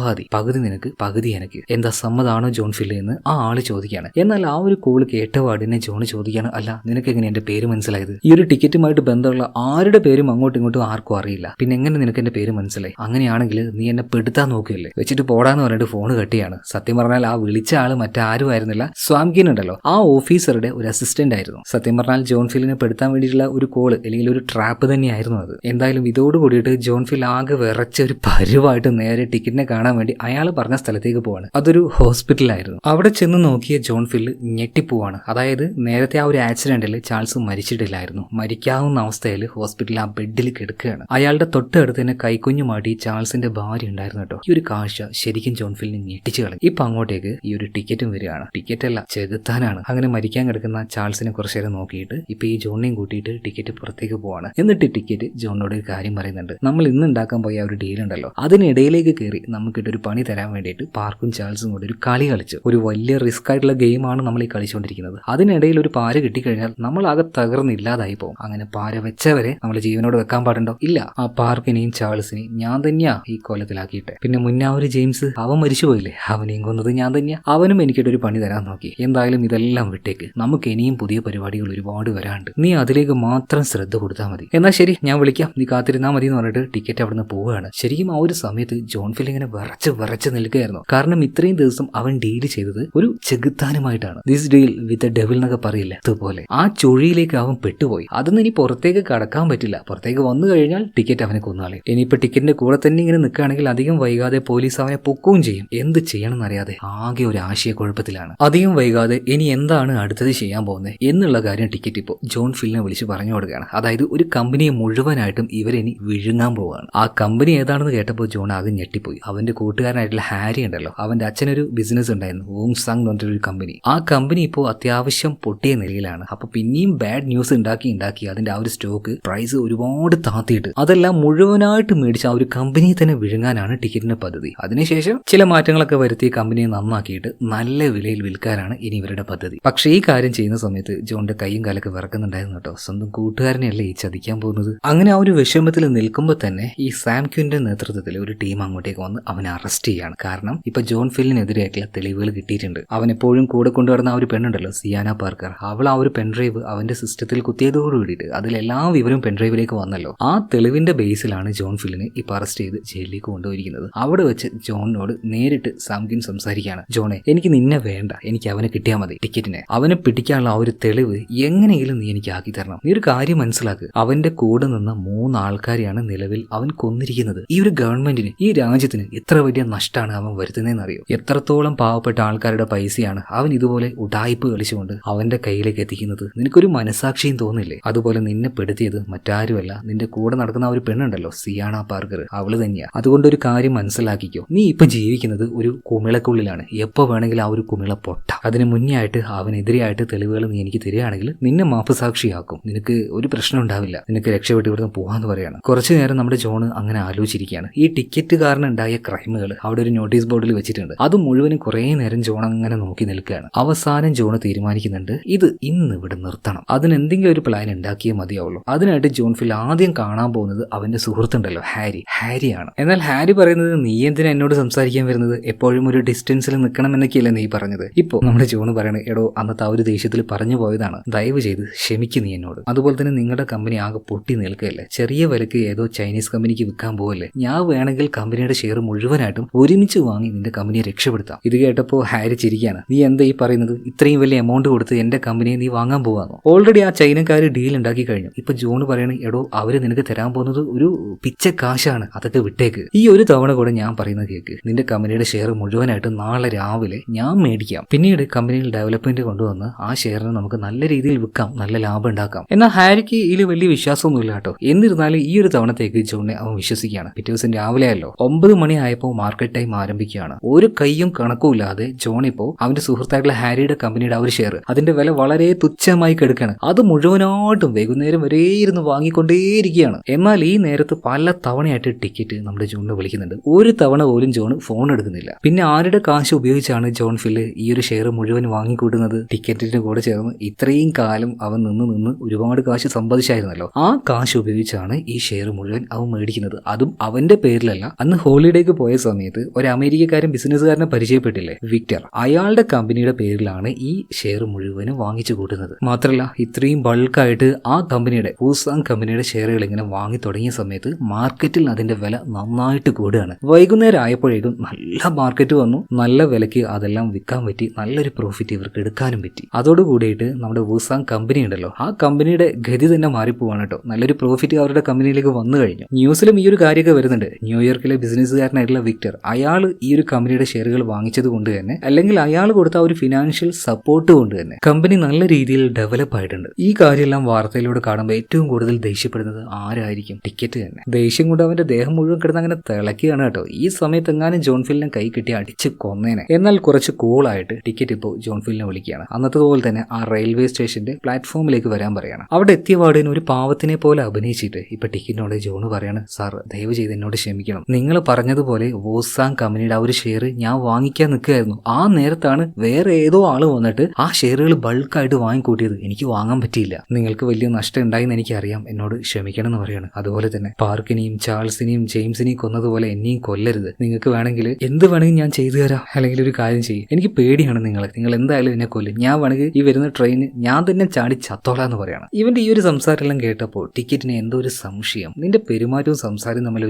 A: പകുതി നിനക്ക് പകുതി എനിക്ക്. എന്താ സമ്മതാണോ ജോൺ ഫില്ല് എന്ന് ആ ആള് ചോദിക്കാണ്. എന്നാൽ ആ ഒരു കോള് കേട്ട പാടിനെ ജോൺ ചോദിക്കാണ്, അല്ല നിനക്ക് എങ്ങനെ എന്റെ പേര് മനസ്സിലായത്? ഈ ഒരു ടിക്കറ്റുമായിട്ട് ബന്ധമുള്ള ആരുടെ പേരും അങ്ങോട്ടും ഇങ്ങോട്ടും ആർക്കും അറിയില്ല. പിന്നെ എങ്ങനെ നിനക്ക് എന്റെ പേര് മനസ്സിലായി? അങ്ങനെയാണെങ്കിൽ നീ എന്നെ പെടുത്താൻ നോക്കിയല്ലേ? വെച്ചിട്ട് പോടാന്ന് പറഞ്ഞിട്ട് ഫോണ് കട്ടിയാണ്. സത്യം പറഞ്ഞാൽ ആ വിളിച്ച ആള് മറ്റാരും ആയിരുന്നില്ല, സ്വാംകിൻ ഉണ്ടല്ലോ, ആ ഓഫീസറുടെ ഒരു അസിസ്റ്റന്റ് ആയിരുന്നു. സത്യം പറഞ്ഞാൽ ജോൺ ഫില്ലിനെ പെടുത്താൻ വേണ്ടിയിട്ടുള്ള ഒരു കോള് അല്ലെങ്കിൽ ഒരു ട്രാപ്പ് തന്നെയായിരുന്നു അത്. എന്തായാലും ഇതോട് കൂടിയിട്ട് ജോൺ ഫിൽ ആകെ വിറച്ച ഒരു പരുവായിട്ട് നേരെ ടിക്കറ്റിനെ കാണാൻ വേണ്ടി അയാൾ പറഞ്ഞ സ്ഥലത്തേക്ക് പോവാണ്. അതൊരു ഹോസ്പിറ്റലായിരുന്നു. അവിടെ ചെന്ന് നോക്കിയ ജോൺ ഫിൽ ഞെട്ടിപ്പോവാണ്. അതായത് നേരത്തെ ആ ഒരു ആക്സിഡന്റിൽ ചാൾസ് മരിച്ചിട്ടില്ലായിരുന്നു. മരിക്കാവുന്ന അവസ്ഥയിൽ ഹോസ്പിറ്റലിൽ ആ ബെഡിൽ കിടക്കുകയാണ്. അയാളുടെ തൊട്ടടുത്ത് തന്നെ കൈക്കുഞ്ഞുമായിട്ട് ചാൾസിന്റെ ഭാര്യ ഉണ്ടായിരുന്നു കേട്ടോ. ഈ ഒരു കാഴ്ച ശരിക്കും ജോൺ ഫിലിനെ ഞെട്ടിച്ചു കളഞ്ഞു. ഇപ്പൊ അങ്ങോട്ടേക്ക് ഈ ഒരു ടിക്കറ്റും വരികയാണ്. ടിക്കറ്റ് അല്ല, ചെകുത്താനാണ്. അങ്ങനെ മരിക്കാൻ കിടക്കുന്ന ചാൾസിനെ കുറച്ചു നേരം നോക്കിയിട്ട് ഇപ്പൊ ഈ ജോണിനെയും കൂട്ടിയിട്ട് ടിക്കറ്റ് പുറത്തേക്ക് പോവാണ്. എന്നിട്ട് ടിക്കറ്റ് ജോണിനോട് ഒരു കാര്യം പറയുന്നുണ്ട്. നമ്മൾ ഇന്ന് ഉണ്ടാക്കാൻ പോയ ഒരു ഡീൽ ഉണ്ടല്ലോ, അതിനിടയിലേക്ക് കയറി നമുക്കിട്ടൊരു പണി തരാൻ വേണ്ടിയിട്ട് പാർക്കും ചാൾസും കൂടി ഒരു കളി കളിച്ചു. ഒരു വലിയ റിസ്ക് ആയിട്ടുള്ള ഗെയിമാണ് നമ്മൾ ഈ കളിച്ചുകൊണ്ടിരിക്കുന്നത്. അതിനിടയിൽ ഒരു പാര കിട്ടിക്കഴിഞ്ഞാൽ നമ്മൾ ആകെ തകർന്നില്ലാതായി പോകും. അങ്ങനെ പാര വെച്ചവരെ നമ്മൾ ജീവനോട് വെക്കാൻ പാടുണ്ടോ? ഇല്ല. ആ പാർക്കിനെയും ചാൾസിനെയും ഞാൻ തന്നെയാ ഈ കൊലത്തിലാക്കിയിട്ട്. പിന്നെ മുന്നേ ഒരു ജെയിംസ്, അവൻ മരിച്ചുപോയില്ലേ, അവനെയും കൊന്നത് ഞാൻ തന്നെയാ. അവനും എനിക്കിട്ടൊരു പണി തരാൻ നോക്കി. എന്തായാലും ഇതെല്ലാം വിട്ടേക്ക്, നമുക്ക് ഇനിയും പുതിയ പരിപാടികൾ ഒരുപാട് വരാണ്ട്. നീ അതിലേക്ക് മാത്രം ശ്രദ്ധ കൊടുത്താൽ മതി. എന്നാൽ ശരി, ഞാൻ വിളിക്കാം, നീ കാത്തിരുന്നാൽ മതി എന്ന് പറഞ്ഞിട്ട് ടിക്കറ്റ് അവിടുന്ന് പോവുകയാണ്. ശരിക്കും ആ ഒരു സമയത്ത് ജോൺ ഫിൽ ഇങ്ങനെ വിറച്ച് നിൽക്കുകയായിരുന്നു. കാരണം ഇത്രയും ദിവസം അവൻ ഡീൽ ചെയ്തത് ഒരു ചെകുത്താനുമായിട്ടാണ്. This deal with a devil എന്നൊക്കെ പറയില്ല, അതുപോലെ ആ ചുഴിയിലേക്ക് അവൻ പെട്ടുപോയി. അതൊന്നും ഇനി പുറത്തേക്ക് കടക്കാൻ പറ്റില്ല. പുറത്തേക്ക് വന്നു കഴിഞ്ഞാൽ ടിക്കറ്റ് അവനെ കൊന്നാളെ. ഇനിയിപ്പോ ടിക്കറ്റിന്റെ കൂടെ തന്നെ ഇങ്ങനെ നിൽക്കുകയാണെങ്കിൽ അധികം വൈകാതെ പോലീസ് അവനെ പൊക്കുകയും ചെയ്യും. എന്ത് ചെയ്യണം എന്നറിയാതെ ആകെ ഒരു ആശയക്കുഴപ്പത്തിലാണ്. അധികം വൈകാതെ ഇനി എന്താണ് അടുത്തത് ചെയ്യാൻ പോകുന്നത് എന്നുള്ള കാര്യം ടിക്കറ്റ് ഇപ്പോൾ ജോൺ ഫിലിനെ വിളിച്ച് പറഞ്ഞു കൊടുക്കുകയാണ്. അതായത് ഒരു കമ്പനിയെ മുഴുവനായിട്ടും ഇവരിനി വിഴുങ്ങാൻ പോവുകയാണ്. ആ കമ്പനി ഏതാണെന്ന് കേട്ടപ്പോൾ ജോൺ ആകെ ഞെട്ടിപ്പോയി. അവന്റെ കൂട്ടുകാരനായിട്ടുള്ള ഹാരി ഉണ്ടല്ലോ, അവന്റെ അച്ഛനൊരു ബിസിനസ് ഉണ്ടായിരുന്നു, വോങ്സാങ് എന്ന് പറഞ്ഞിട്ടൊരു കമ്പനി. ആ കമ്പനി ഇപ്പോൾ അത്യാവശ്യം പൊട്ടിയ നിലയിലാണ്. അപ്പൊ പിന്നെയും ബാഡ് ന്യൂസ് ഉണ്ടാക്കി അതിന്റെ ആ ഒരു സ്റ്റോക്ക് പ്രൈസ് ഒരുപാട് താത്തിയിട്ട് അതെല്ലാം മുഴുവനായിട്ട് മേടിച്ച് ആ ഒരു കമ്പനിയെ തന്നെ വിഴുങ്ങാനാണ് ടിക്കറ്റിന്റെ പദ്ധതി. അതിനുശേഷം ചില മാറ്റങ്ങളൊക്കെ വരുത്തി കമ്പനിയെ നന്നാക്കിയിട്ട് നല്ല വിലയിൽ വിൽക്കാനാണ് ഇനി ഇവരുടെ പദ്ധതി. പക്ഷേ ഈ കാര്യം ചെയ്യുന്ന സമയത്ത് ജോണിന്റെ കൈയും കാലൊക്കെ വിറക്കുന്നുണ്ടായിരുന്നു കേട്ടോ. സ്വന്തം കൂട്ടുകാരനെയല്ലേ ഈ ചതിക്കാൻ പോകുന്നത്. അങ്ങനെ ആ ഒരു വിഷമത്തിൽ നിൽക്കുമ്പോൾ തന്നെ ഈ സാംക്യുവിന്റെ നേതൃത്വത്തിൽ ഒരു ടീം അങ്ങോട്ടേക്ക് വന്ന് അവനെ അറസ്റ്റ് ചെയ്യാണ്. കാരണം ഇപ്പൊ ജോൺ ഫിലിനെതിരായിട്ടുള്ള തെളിവുകൾ കിട്ടിയിട്ടുണ്ട്. അവൻ എപ്പോഴും കൂടെ കൊണ്ടുവരുന്ന ആ ഒരു പെണ്ണുണ്ടല്ലോ, സിയാന പാർക്കർ, അവൾ ആ ഒരു പെൻഡ്രൈവ് അവന്റെ സിസ്റ്റത്തിൽ കുത്തിയതോട് കൂടിയിട്ട് അതിലെല്ലാ വിവരവും പെൻഡ്രൈവിലേക്ക് വന്നല്ലോ. ആ തെളിവിന്റെ ബേസിലാണ് ജോൺ ഫിലിനെ ഇപ്പൊ അറസ്റ്റ് ചെയ്ത് ജയിലിലേക്ക് കൊണ്ടുപോയിരിക്കുന്നത്. അവിടെ വെച്ച് ജോണിനോട് നേരിട്ട് സാംക്യുൻ സംസാരിക്കുകയാണ്. ജോണെ, എനിക്ക് നിന്നെ വേണ്ട, എനിക്ക് അവനെ കിട്ടിയാൽ മതി. ടിക്കറ്റിനെ അവനെ പിടിക്കാനുള്ള ആ ഒരു തെളിവ് എങ്ങനെയെങ്കിലും നീ എനിക്ക് ആക്കി തരണം. നീ ഒരു കാര്യം മനസ്സിലാക്കുക, അവന്റെ കൂടെ നിന്ന് 3 ആൾക്കാരെയാണ് നിലവിൽ അവൻ കൊന്നിരിക്കുന്നത്. ഈ ഒരു ഗവൺമെന്റിന്, ഈ രാജ്യത്തിന് എത്ര വലിയ നഷ്ടമാണ് അവൻ വരുത്തുന്നതെന്ന് അറിയോ? എത്രത്തോളം പാവപ്പെട്ട ആൾക്കാരുടെ പൈസയാണ് അവൻ ഇതുപോലെ ഉടായ്പ് കളിച്ചുകൊണ്ട് അവന്റെ കയ്യിലേക്ക് എത്തിക്കുന്നത്. നിനക്കൊരു മനസാക്ഷിയും തോന്നില്ലേ? അതുപോലെ നിന്നെ പെടുത്തിയത് മറ്റാരുമല്ല, നിന്റെ കൂടെ നടക്കുന്ന ആ ഒരു പെണ്ണുണ്ടല്ലോ, സിയാന പാർക്കർ, അവള് തന്നെയാ. അതുകൊണ്ടൊരു കാര്യം മനസ്സിലാക്കിക്കോ, നീ ഇപ്പൊ ജീവിക്കുന്നത് ഒരു കുമിളക്കുള്ളിലാണ്. എപ്പോ വേണമെങ്കിലും ആ ഒരു കുമിള പൊട്ട. അതിന് മുന്നേ ആയിട്ട് അവനെതിരെയായിട്ട് തെളിവുകൾ നീ എനിക്ക് തരികയാണെങ്കിൽ നിന്നെ മാപ്പുസാക്ഷിയാക്കും. നിനക്ക് ഒരു പ്രശ്നം ഉണ്ടാവില്ല, നിനക്ക് രക്ഷപ്പെട്ട് ഇവിടുന്ന് പോകാന്ന് പറയാണ്. കുറച്ചു നേരം നമ്മുടെ ജോൺ അങ്ങനെ ആലോചിച്ചിരിക്കുകയാണ്. ഈ ടിക്കറ്റ് കാരണം ഉണ്ടായ ക്രൈമുകൾ അവിടെ ഒരു നോട്ടീസ് ബോർഡിൽ വെച്ചിട്ടുണ്ട്. അത് മുഴുവനും കുറെ നേരം ജോൺ അങ്ങനെ നോക്കി നിൽക്കുകയാണ്. അവസാനം ജോൺ തീരുമാനിക്കുന്നുണ്ട്, ഇത് ഇന്ന് ഇവിടെ നിർത്തണം. അതിനെന്തെങ്കിലും ഒരു പ്ലാൻ ഉണ്ടാക്കിയേ മതിയാവുള്ളൂ. അതിനായിട്ട് ജോൺ ഫിൽ ആദ്യം കാണാൻ പോകുന്നത് അവന്റെ സുഹൃത്തുണ്ടല്ലോ, ഹാരിയാണ്. എന്നാൽ ഹാരി പറയുന്നത്, നീ എന്തിനാ എന്നോട് സംസാരിക്കാൻ വരുന്നത്? എപ്പോഴും ഒരു ഡിസ്റ്റൻസിൽ നിൽക്കണം എന്നൊക്കെയല്ലേ നീ പറഞ്ഞത്. ഇപ്പോ നമ്മുടെ ജോൺ പറയണേ, എടോ അന്നത്തെ ആ ഒരു ദേഷ്യത്തിൽ പറഞ്ഞു പോയതാണ്, ദയവ് ചെയ്ത് ക്ഷമിക്കും നീ എന്നോട്. അതുപോലെ തന്നെ നിങ്ങളുടെ കമ്പനി ആകെ പൊട്ടി നിൽക്കുകയല്ലേ, ചെറിയ വിലക്ക് ഏതോ ചൈനീസ് കമ്പനിക്ക് വിൽക്കാൻ പോവല്ലേ, ഞാൻ വേണമെങ്കിൽ കമ്പനിയുടെ ഷെയർ മുഴുവനായിട്ടും ഒരുമിച്ച് വാങ്ങി നിന്റെ കമ്പനിയെ രക്ഷപ്പെടുത്താം. ഇത് കേട്ടപ്പോൾ ഹാരി ചിരിക്കാണ്. നീ എന്താ ഈ പറയുന്നത്? ഇത്രയും വലിയ എമൗണ്ട് കൊടുത്ത് എന്റെ കമ്പനിയെ നീ വാങ്ങാൻ പോവാന്നോ? ഓൾറെഡി ആ ചൈനക്കാർ ഡീൽ ഉണ്ടാക്കി കഴിഞ്ഞു. ഇപ്പൊ ജോൺ പറയണേ, എടോ അവര് നിനക്ക് തരാൻ പോകുന്നത് ഒരു പിച്ച കാശാണ്, അതൊക്കെ വിട്ടേക്ക്. ഈ ഒരു തവണ കൂടെ ഞാൻ പറയുന്നത് കേക്ക്. നിന്റെ കമ്പനിയുടെ ഷെയർ മുഴുവനായിട്ട് നാളെ രാവിലെ ഞാൻ മേടിക്കാം. പിന്നീട് കമ്പനിയിൽ ഡെവലപ്മെന്റ് കൊണ്ടുവന്ന് ആ ഷെയറിന് നമുക്ക് നല്ല രീതിയിൽ വിൽക്കാം, നല്ല ലാഭം ഉണ്ടാക്കാം. എന്നാൽ ഹാരിക്ക് ഇതിൽ വലിയ വിശ്വാസമൊന്നുമില്ല കേട്ടോ. എന്നിരുന്നാലും ഈ ഒരു തവണത്തേക്ക് ജോണിനെ അവൻ വിശ്വസിക്കുകയാണ്. പിറ്റേ ദിവസം രാവിലെ ആയല്ലോ, 9 മണി ആയപ്പോൾ മാർക്കറ്റ് ടൈം ആരംഭിക്കുകയാണ്. ഒരു കൈയും കണക്കുമില്ലാതെ ജോൺ ഇപ്പോൾ അവന്റെ സുഹൃത്തായിട്ടുള്ള ഹാരിയുടെ കമ്പനിയുടെ ആ ഒരു ഷെയർ അതിന്റെ വില വളരെ തുച്ഛമായി കിടക്കുകയാണ്. അത് മുഴുവനായിട്ടും വൈകുന്നേരം വരെ ഇരുന്ന് വാങ്ങിക്കൊണ്ടേയിരിക്കുകയാണ്. എന്നാൽ ഈ നേരത്ത് പല തവണയായിട്ട് ടിക്കറ്റ് നമ്മുടെ ജോണിനെ വിളിക്കുന്നുണ്ട്. ഒരു തവണ പോലും ജോൺ ഫോൺ എടുക്കുന്നില്ല. പിന്നെ ആരുടെ കാശ് ഉപയോഗിച്ചാണ് ജോൺ ഫില്ല് ഈ ഒരു ഷെയർ മുഴുവൻ വാങ്ങിക്കൂട്ടുന്നത്? ടിക്കറ്റിന്റെ കൂടെ ചേർന്ന് ഇത്രയും കാലം അവൻ നിന്ന് ഒരുപാട് കാശ് സമ്പാദിച്ചായിരുന്നല്ലോ, ആ കാശ് ഉപയോഗിച്ചാണ് ഈ ഷെയർ മുഴുവൻ അവൻ മേടിക്കുന്നത്. അതും അവന്റെ പേരിലല്ല. അന്ന് ഹോളിഡേക്ക് പോയ സമയത്ത് ഒരു അമേരിക്കക്കാരൻ ബിസിനസ്സുകാരനെ പരിചയപ്പെട്ടില്ലേ, വിക്ടർ, അയാളുടെ കമ്പനിയുടെ പേരിലാണ് ഈ ഷെയർ മുഴുവനും വാങ്ങിച്ചു കൂട്ടുന്നത്. മാത്രമല്ല ഇത്രയും ബൾക്കായിട്ട് ആ കമ്പനിയുടെ വൂസാങ് കമ്പനിയുടെ ഷെയറുകൾ ഇങ്ങനെ വാങ്ങി തുടങ്ങിയ സമയത്ത് മാർക്കറ്റിൽ അതിന്റെ വില നന്നായിട്ട് കൂടുകയാണ്. വൈകുന്നേരം ആയപ്പോഴേക്കും നല്ല മാർക്കറ്റ് വന്നു, നല്ല വിലയ്ക്ക് അതെല്ലാം വിൽക്കാൻ പറ്റി, നല്ലൊരു പ്രോഫിറ്റ് ഇവർക്ക് എടുക്കാനും പറ്റി. അതോടുകൂടിയിട്ട് നമ്മുടെ വൂസാങ് കമ്പനി ഉണ്ടല്ലോ, ആ കമ്പനിയുടെ ഗതി തന്നെ മാറിപ്പോവാണ് കേട്ടോ. നല്ലൊരു പ്രോഫിറ്റ് അവരുടെ കമ്പനിയിലേക്ക് വന്നു കഴിഞ്ഞു. ന്യൂസിലും ഈ ഒരു കാര്യമൊക്കെ വരുന്നുണ്ട്. ന്യൂയോർക്കിലെ ബിസിനസ്സുകാരനായിട്ടുള്ള വിക്ടർ, അയാൾ ഈ ഒരു കമ്പനിയുടെ ഷെയറുകൾ വാങ്ങിച്ചത് കൊണ്ട് തന്നെ, അല്ലെങ്കിൽ അയാൾ കൊടുത്ത ഒരു ഫിനാൻഷ്യൽ സപ്പോർട്ട് കൊണ്ട് തന്നെ കമ്പനി നല്ല രീതിയിൽ ഡെവലപ്പ് ആയിട്ടുണ്ട്. ഈ കാര്യമെല്ലാം വാർത്തയിലൂടെ കാണുമ്പോൾ ഏറ്റവും കൂടുതൽ ദേഷ്യപ്പെടുന്നത് ആരായിരിക്കും? ടിക്കറ്റ് തന്നെ. ദേഷ്യം കൊണ്ട് അവന്റെ ദേഹം മുഴുവൻ കിടന്ന് അങ്ങനെ തിളക്കുകയാണ് കേട്ടോ. ഈ സമയത്ത് എങ്ങാനും ജോൺ ഫിലിനെ കൈ കിട്ടി അടിച്ച് കൊന്നേനെ. എന്നാൽ കുറച്ച് കൂളായിട്ട് ടിക്കറ്റ് ഇപ്പോൾ ജോൺ ഫിലിനെ വിളിക്കുകയാണ്. അന്നത്തതുപോലെ തന്നെ ആ റെയിൽവേ സ്റ്റേഷന്റെ പ്ലാറ്റ്ഫോമിലേക്ക് വരാൻ പറയാണ്. അവിടെ എത്തിയ പാടിന് ഒരു പാവത്തിനെ പോലെ അഭിനയിച്ചിട്ട് ഇപ്പൊ ടിക്കറ്റിനോട് ജോൺ പറയാണ്, സാർ ദയവ് ചെയ്ത് എന്നോട് ക്ഷമിക്കണം, നിങ്ങൾ പറഞ്ഞതുപോലെ വൂസാങ് കമ്പനിയുടെ ആ ഒരു ഷെയർ ഞാൻ വാങ്ങിക്കാൻ നിൽക്കുകയായിരുന്നു. ആ നേരത്താണ് വേറെ ഏതോ ആള് വന്നിട്ട് ആ ഷെയറുകൾ ബൾക്കായിട്ട് വാങ്ങിക്കൂട്ടിയത്. എനിക്ക് വാങ്ങാൻ പറ്റിയില്ല. നിങ്ങൾക്ക് വലിയ നഷ്ടം ഉണ്ടായെന്ന് എനിക്കറിയാം, എന്നോട് ക്ഷമിക്കണം എന്ന് പറയാണ്. അതുപോലെ തന്നെ പാർക്കിനെയും ചാൾസിനെയും ജെയിംസിനെയും കൊന്നതുപോലെ എന്നെയും കൊല്ലരുത്. നിങ്ങൾക്ക് വേണമെങ്കിൽ എന്ത് വേണമെങ്കിൽ ഞാൻ ചെയ്തു തരാം. അല്ലെങ്കിൽ ഒരു കാര്യം ചെയ്യും, എനിക്ക് പേടിയാണ് നിങ്ങൾ എന്തായാലും എന്നെ കൊല്ലും. ഞാൻ വേണമെങ്കിൽ ഈ വരുന്ന ട്രെയിന് ഞാൻ തന്നെ ചാടി ചത്തോളാന്ന് പറയാണ്. ഇവന്റെ ഈ ഒരു സംസാരമെല്ലാം കേട്ടപ്പോൾ ടിക്കറ്റിന് എന്തോ ഒരു സംശയം. നിന്റെ പെരുമാറ്റവും സംസാരവും തമ്മിൽ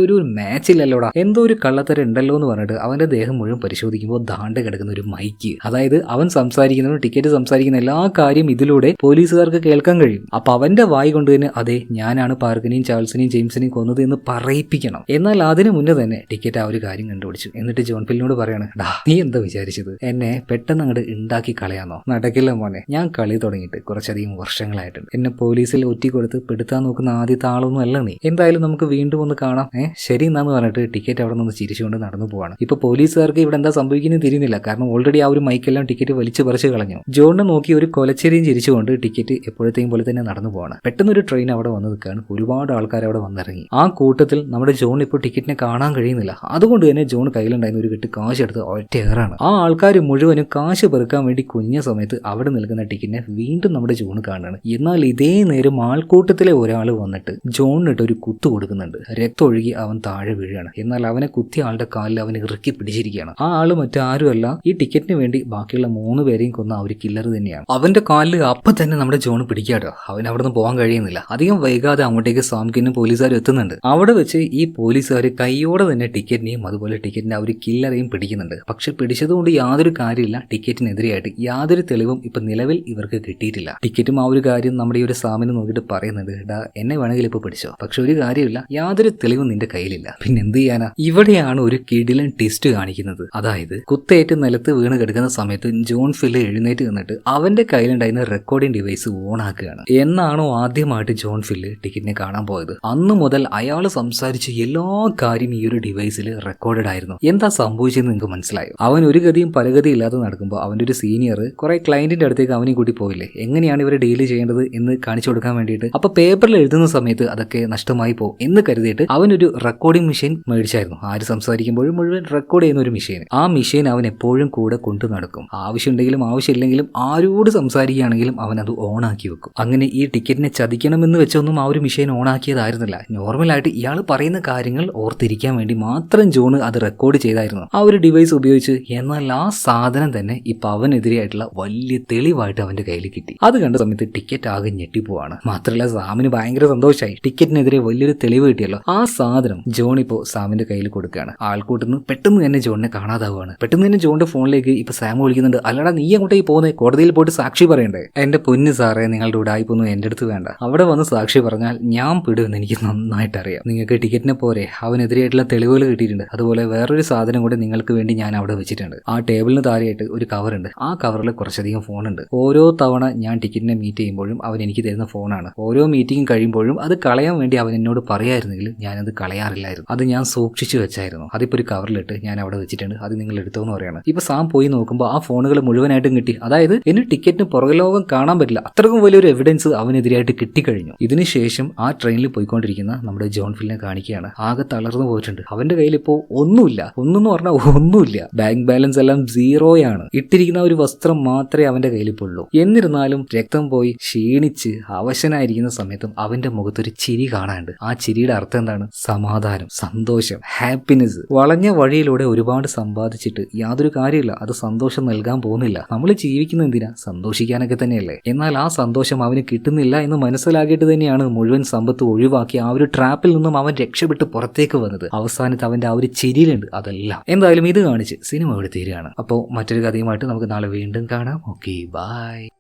A: ഒരു മാച്ച് ഇല്ലല്ലോടാ, എന്തോ ഒരു കള്ളത്തരം ഉണ്ടല്ലോ എന്ന് പറഞ്ഞിട്ട് അവന്റെ ദേഹം മുഴുവൻ പരിശോധിക്കുമ്പോൾ ദാണ്ട് കിടക്കുന്ന ഒരു മൈക്ക്. അതായത് അവൻ സംസാരിക്കുന്നതും ടിക്കറ്റ് സംസാരിക്കുന്ന എല്ലാ കാര്യം ഇതിലൂടെ പോലീസുകാർക്ക് കേൾക്കാൻ കഴിയും. അപ്പൊ അവന്റെ വായി കൊണ്ട് തന്നെ അതെ ഞാനാണ് പാർക്കിനെയും ചാൾസിനെയും ജെയിംസിനെയും കൊന്നത് എന്ന് പറയിപ്പിക്കണം. എന്നാൽ അതിന് മുന്നേ തന്നെ ടിക്കറ്റ് ആ ഒരു കാര്യം കണ്ടുപിടിച്ചു. എന്നിട്ട് ജോൺ ഫിലിനോട് പറയാണ്, ഡാ നീ എന്താ വിചാരിച്ചത്, എന്നെ പെട്ടെന്ന് അങ്ങോട്ട് ഉണ്ടാക്കി കളയാന്നോ? നടക്കില്ല മോനെ, ഞാൻ കളി തുടങ്ങിയിട്ട് കുറച്ചധികം വർഷങ്ങളായിട്ടുണ്ട്. എന്നെ പോലീസിൽ ഒറ്റിക്കൊടുത്ത് പെടുത്താൻ നോക്കുന്ന ആദ്യത്തെ ആളൊന്നും അല്ല നീ. എന്തായാലും നമുക്ക് വീണ്ടും ഒന്ന് കാണാം, ശരി എന്നാന്ന് പറഞ്ഞിട്ട് ടിക്കറ്റ് അവിടെ നിന്ന് ചിരിച്ചുകൊണ്ട് നടന്നു പോവാണ്. ഇപ്പൊ പോലീസുകാർക്ക് ഇവിടെ എന്താ സംഭവിക്കുന്നത് തിരിയുന്നില്ല. കാരണം ഓൾറെഡി ആ ഒരു മൈക്കെല്ലാം ടിക്കറ്റ് വലിച്ചു പറിച്ച് കളഞ്ഞു. ജോണിനെ നോക്കി ഒരു കൊലച്ചെരിയും ചിരിച്ചുകൊണ്ട് ടിക്കറ്റ് എപ്പോഴത്തെയും പോലെ തന്നെ നടന്നു പോവാണ്. പെട്ടെന്ന് ഒരു ട്രെയിൻ അവിടെ വന്ന് നിൽക്കുകയാണ്. ഒരുപാട് ആൾക്കാർ അവിടെ വന്നിറങ്ങി. ആ കൂട്ടത്തിൽ നമ്മുടെ ജോൺ ഇപ്പോൾ ടിക്കറ്റിനെ കാണാൻ കഴിയുന്നില്ല. അതുകൊണ്ട് തന്നെ ജോൺ കയ്യിലുണ്ടായിരുന്ന ഒരു കെട്ട് കാശ് എടുത്ത് ഒറ്റ ഏറാണ്. ആ ആൾക്കാർ മുഴുവനും കാശ് പെറുക്കാൻ വേണ്ടി കുഞ്ഞ സമയത്ത് അവിടെ നിൽക്കുന്ന ടിക്കറ്റിനെ വീണ്ടും നമ്മുടെ ജോൺ കാണുകയാണ്. എന്നാൽ ഇതേ നേരം ആൾക്കൂട്ടത്തിലെ ഒരാൾ വന്നിട്ട് ജോണിനിട്ട് ഒരു കുത്തു കൊടുക്കുന്നുണ്ട്. രക്തം ഒഴുകി അവൻ താഴെ വീഴുകയാണ്. എന്നാൽ അവനെ കുത്തിയ ആളുടെ കാലിൽ അവൻ ഇറുക്കി പിടിച്ചിരിക്കുകയാണ്. ആ ആള് മറ്റാരുമല്ല, ഈ ടിക്കറ്റിന് വേണ്ടി ബാക്കിയുള്ള 3 പേരെയും കൊന്ന ആ ഒരു കില്ലർ തന്നെയാണ്. അവന്റെ കാലിൽ അപ്പം തന്നെ നമ്മുടെ ജോൺ പിടിക്കാട്ടോ. അവൻ അവിടെ നിന്ന് പോകാൻ കഴിയുന്നില്ല. അധികം വൈകാതെ അങ്ങോട്ടേക്ക് സാംകിനും പോലീസുകാരും എത്തുന്നുണ്ട്. അവിടെ വെച്ച് ഈ പോലീസുകാർ കൈയോടെ തന്നെ ടിക്കറ്റിനെയും അതുപോലെ ടിക്കറ്റിന്റെ ആ ഒരു കില്ലറേയും പിടിക്കുന്നുണ്ട്. പക്ഷെ പിടിച്ചതുകൊണ്ട് യാതൊരു കാര്യമില്ല. ടിക്കറ്റിനെതിരെയായിട്ട് യാതൊരു തെളിവും ഇപ്പൊ നിലവിൽ ഇവർക്ക് കിട്ടിയിട്ടില്ല. ടിക്കറ്റും ആ ഒരു കാര്യം നമ്മുടെ ഈ ഒരു സാമിനെ നോക്കിയിട്ട് പറയുന്നുണ്ട്, ഡാ എന്നെ വേണമെങ്കിൽ ഇപ്പൊ പിടിച്ചോ, പക്ഷെ ഒരു കാര്യമില്ല, യാതൊരു തെളിവും നിന്റെ കയ്യിലില്ല. പിന്നെ എന്ത് ചെയ്യാനാ? ഇവിടെയാണ് ഒരു കിടിലൻ ട്വിസ്റ്റ് കാണിക്കുന്നത്. അതായത് കുത്തേറ്റ് നിലത്ത് വീണ് കിടക്കുന്ന സമയത്ത് ജോൺ ഫില്ല് എഴുന്നേറ്റ് നിന്നിട്ട് അവന്റെ കയ്യിലുണ്ടായിരുന്ന റെക്കോർഡിംഗ് ഡിവൈസ് ഓൺ ആക്കുകയാണ്. എന്നാണോ ആദ്യമായിട്ട് ജോൺ ഫില്ല് ടിക്കറ്റിനെ കാണാൻ പോയത്, അന്ന് മുതൽ അയാൾ സംസാരിച്ച എല്ലാ കാര്യം ഈ ഒരു ഡിവൈസിൽ റെക്കോർഡഡ് ആയിരുന്നു. എന്താ സംഭവിച്ചെന്ന് നിങ്ങൾക്ക് മനസ്സിലായോ? അവൻ ഒരു ഗതിയും പലഗതിയും ഇല്ലാതെ നടക്കുമ്പോൾ അവന്റെ ഒരു സീനിയർ കുറെ ക്ലയന്റിന്റെ അടുത്തേക്ക് അവനെയും കൂട്ടി പോയില്ലേ, എങ്ങനെയാണ് ഇവരെ ഡീൽ ചെയ്യേണ്ടത് എന്ന് കാണിച്ചു കൊടുക്കാൻ വേണ്ടിയിട്ട്. അപ്പൊ പേപ്പറിൽ എഴുതുന്ന സമയത്ത് അതൊക്കെ നഷ്ടമായി പോകും എന്ന് കരുതിയിട്ട് അവനൊരു റെക്കോർഡിംഗ് മെഷീൻ മേടിച്ചായിരുന്നു. ആര് സംസാരിക്കുമ്പോഴും മുഴുവൻ റെക്കോർഡ് ചെയ്യുന്ന ഒരു മെഷീൻ. ആ മെഷീൻ അവൻ എപ്പോഴും കൂടെ കൊണ്ടു നടക്കും. ആവശ്യമുണ്ടെങ്കിലും ആവശ്യമില്ലെങ്കിലും ആരോട് സംസാരിക്കുകയാണെങ്കിലും അവൻ അത് ഓൺ ആക്കി വെക്കും. അങ്ങനെ ഈ ടിക്കറ്റിനെ ചതിക്കണമെന്ന് വെച്ചൊന്നും ആ ഒരു മെഷീൻ ഓൺ ആക്കിയതായിരുന്നില്ല. നോർമലായിട്ട് ഇയാൾ പറയുന്ന കാര്യങ്ങൾ ഓർത്തിരിക്കാൻ വേണ്ടി മാത്രം ജോൺ അത് റെക്കോർഡ് ചെയ്തായിരുന്നു ആ ഒരു ഡിവൈസ് ഉപയോഗിച്ച്. എന്നാൽ ആ സാധനം തന്നെ ഇപ്പൊ അവനെതിരെയായിട്ടുള്ള വലിയ തെളിവായിട്ട് അവന്റെ കയ്യിൽ കിട്ടി. അത് കണ്ട സമയത്ത് ടിക്കറ്റ് ആകെ ഞെട്ടിപ്പോവാണ്. മാത്രമല്ല സാമിന് ഭയങ്കര സന്തോഷമായി. ടിക്കറ്റിനെതിരെ വലിയൊരു തെളിവ് കിട്ടിയല്ലോ. ആ സാധനം ജോൺ ഇപ്പോ സാമിന്റെ കയ്യിൽ കൊടുക്കുകയാണ്. ആൾക്കൂട്ടുന്നു പെട്ടെന്ന് തന്നെ ജോണിനെ കാണാതാവുകയാണ്. പെട്ടെന്ന് തന്നെ ജോണിന്റെ ഫോണിലേക്ക് ഇപ്പൊ സാം വിളിക്കുന്നുണ്ട്. അല്ലടാ നീ അങ്ങോട്ടേക്ക് പോകുന്നേ, കോടതിയിൽ പോയിട്ട് സാക്ഷി പറയണ്ടേ? എന്റെ പൊന്ന് സാറേ, നിങ്ങളുടെ ഉടായ്പൊന്നും എന്റെ അടുത്ത് വേണ്ട. അവിടെ വന്ന് സാക്ഷി പറഞ്ഞാൽ ഞാൻ പെടുമെന്ന് എനിക്ക് നന്നായിട്ട് അറിയാം. നിങ്ങൾക്ക് ടിക്കറ്റിനെ പോരെ, അവനെതിരെയായിട്ടുള്ള തെളിവുകൾ കിട്ടിയിട്ടുണ്ട്. അതുപോലെ വേറൊരു സാധനം കൂടെ നിങ്ങൾക്ക് വേണ്ടി ഞാൻ അവിടെ വെച്ചിട്ടുണ്ട്. ആ ടേബിളിന് താഴെയായിട്ട് ഒരു കവറുണ്ട്. ആ കവറിൽ കുറച്ചധികം ഫോണുണ്ട്. ഓരോ തവണ ഞാൻ ടിക്കറ്റിനെ മീറ്റ് ചെയ്യുമ്പോഴും അവൻ എനിക്ക് തരുന്ന ഫോണാണ്. ഓരോ മീറ്റിംഗ് കഴിയുമ്പോഴും അത് കളയാൻ വേണ്ടി അവൻ എന്നോട് പറയായിരുന്നെങ്കിൽ ഞാനത് കളയാറില്ലായിരുന്നു. അത് ഞാൻ സൂക്ഷിച്ചു വെച്ചായിരുന്നു. അതിപ്പോൾ ഒരു കവറിലിട്ട് ഞാൻ അവിടെ വെച്ചിട്ടുണ്ട്. അത് നിങ്ങൾ എടുത്തോന്ന് പറയാണ്. ഇപ്പൊ സാം പോയി നോക്കുമ്പോൾ ആ ഫോണുകൾ മുഴുവനായിട്ടും കിട്ടി. അതായത് എന്നെ ടിക്കറ്റിന് പുറകുലോകം കാണാൻ പറ്റില്ല, അത്രക്കും വലിയൊരു എവിഡൻസ് അവനെതിരായിട്ട് കിട്ടിക്കഴിഞ്ഞു. ഇതിനുശേഷം ആ ട്രെയിനിൽ പോയിക്കൊണ്ടിരിക്കുന്ന നമ്മുടെ ജോൺ ഫിലിനെ കാണിക്കുകയാണ്. ആകെ തളർന്നു പോയിട്ടുണ്ട്. അവന്റെ കയ്യിൽ ഇപ്പോൾ ഒന്നുമില്ല. ഒന്നെന്ന് പറഞ്ഞാൽ ഒന്നുമില്ല. ബാങ്ക് ബാലൻസ് എല്ലാം സീറോയാണ്. ഇട്ടിരിക്കുന്ന ഒരു വസ്ത്രം മാത്രമേ അവന്റെ കയ്യിൽ ഇപ്പോൾ ഉള്ളൂ. എന്നിരുന്നാലും രക്തം പോയി ക്ഷീണിച്ച് അവശനായിരിക്കുന്ന സമയത്തും അവന്റെ മുഖത്തൊരു ചിരി കാണാനുണ്ട്. ആ ചിരിയുടെ അർത്ഥം എന്താണ്? സമാധാനം, സന്തോഷം, ഹാപ്പിനെസ്. വളഞ്ഞ വഴിയിലൂടെ ഒരുപാട് സമ്പാദിച്ചിട്ട് യാതൊരു കാര്യമില്ല. അത് സന്തോഷം നൽകാൻ പോകുന്നില്ല. നമ്മൾ ജീവിക്കുന്നത് എന്തിനാ? സന്തോഷിക്കാനൊക്കെ തന്നെയല്ലേ. എന്നാൽ ആ സന്തോഷം അവന് കിട്ടുന്നില്ല എന്ന് മനസ്സിലാക്കിയിട്ട് തന്നെയാണ് മുഴുവൻ സമ്പത്ത് ഒഴിവാക്കി ആ ഒരു ട്രാപ്പിൽ നിന്നും അവൻ രക്ഷപ്പെട്ട് പുറത്തേക്ക് വന്നത്. അവസാനത്ത് അവന്റെ ആ ഒരു ചിരിയിലുണ്ട് അതെല്ലാം. എന്തായാലും ഇത് കാണിച്ച് സിനിമ ഇവിടെ തീരുകയാണ്. അപ്പോൾ മറ്റൊരു കഥയുമായിട്ട് നമുക്ക് നാളെ വീണ്ടും കാണാം. Okay, by.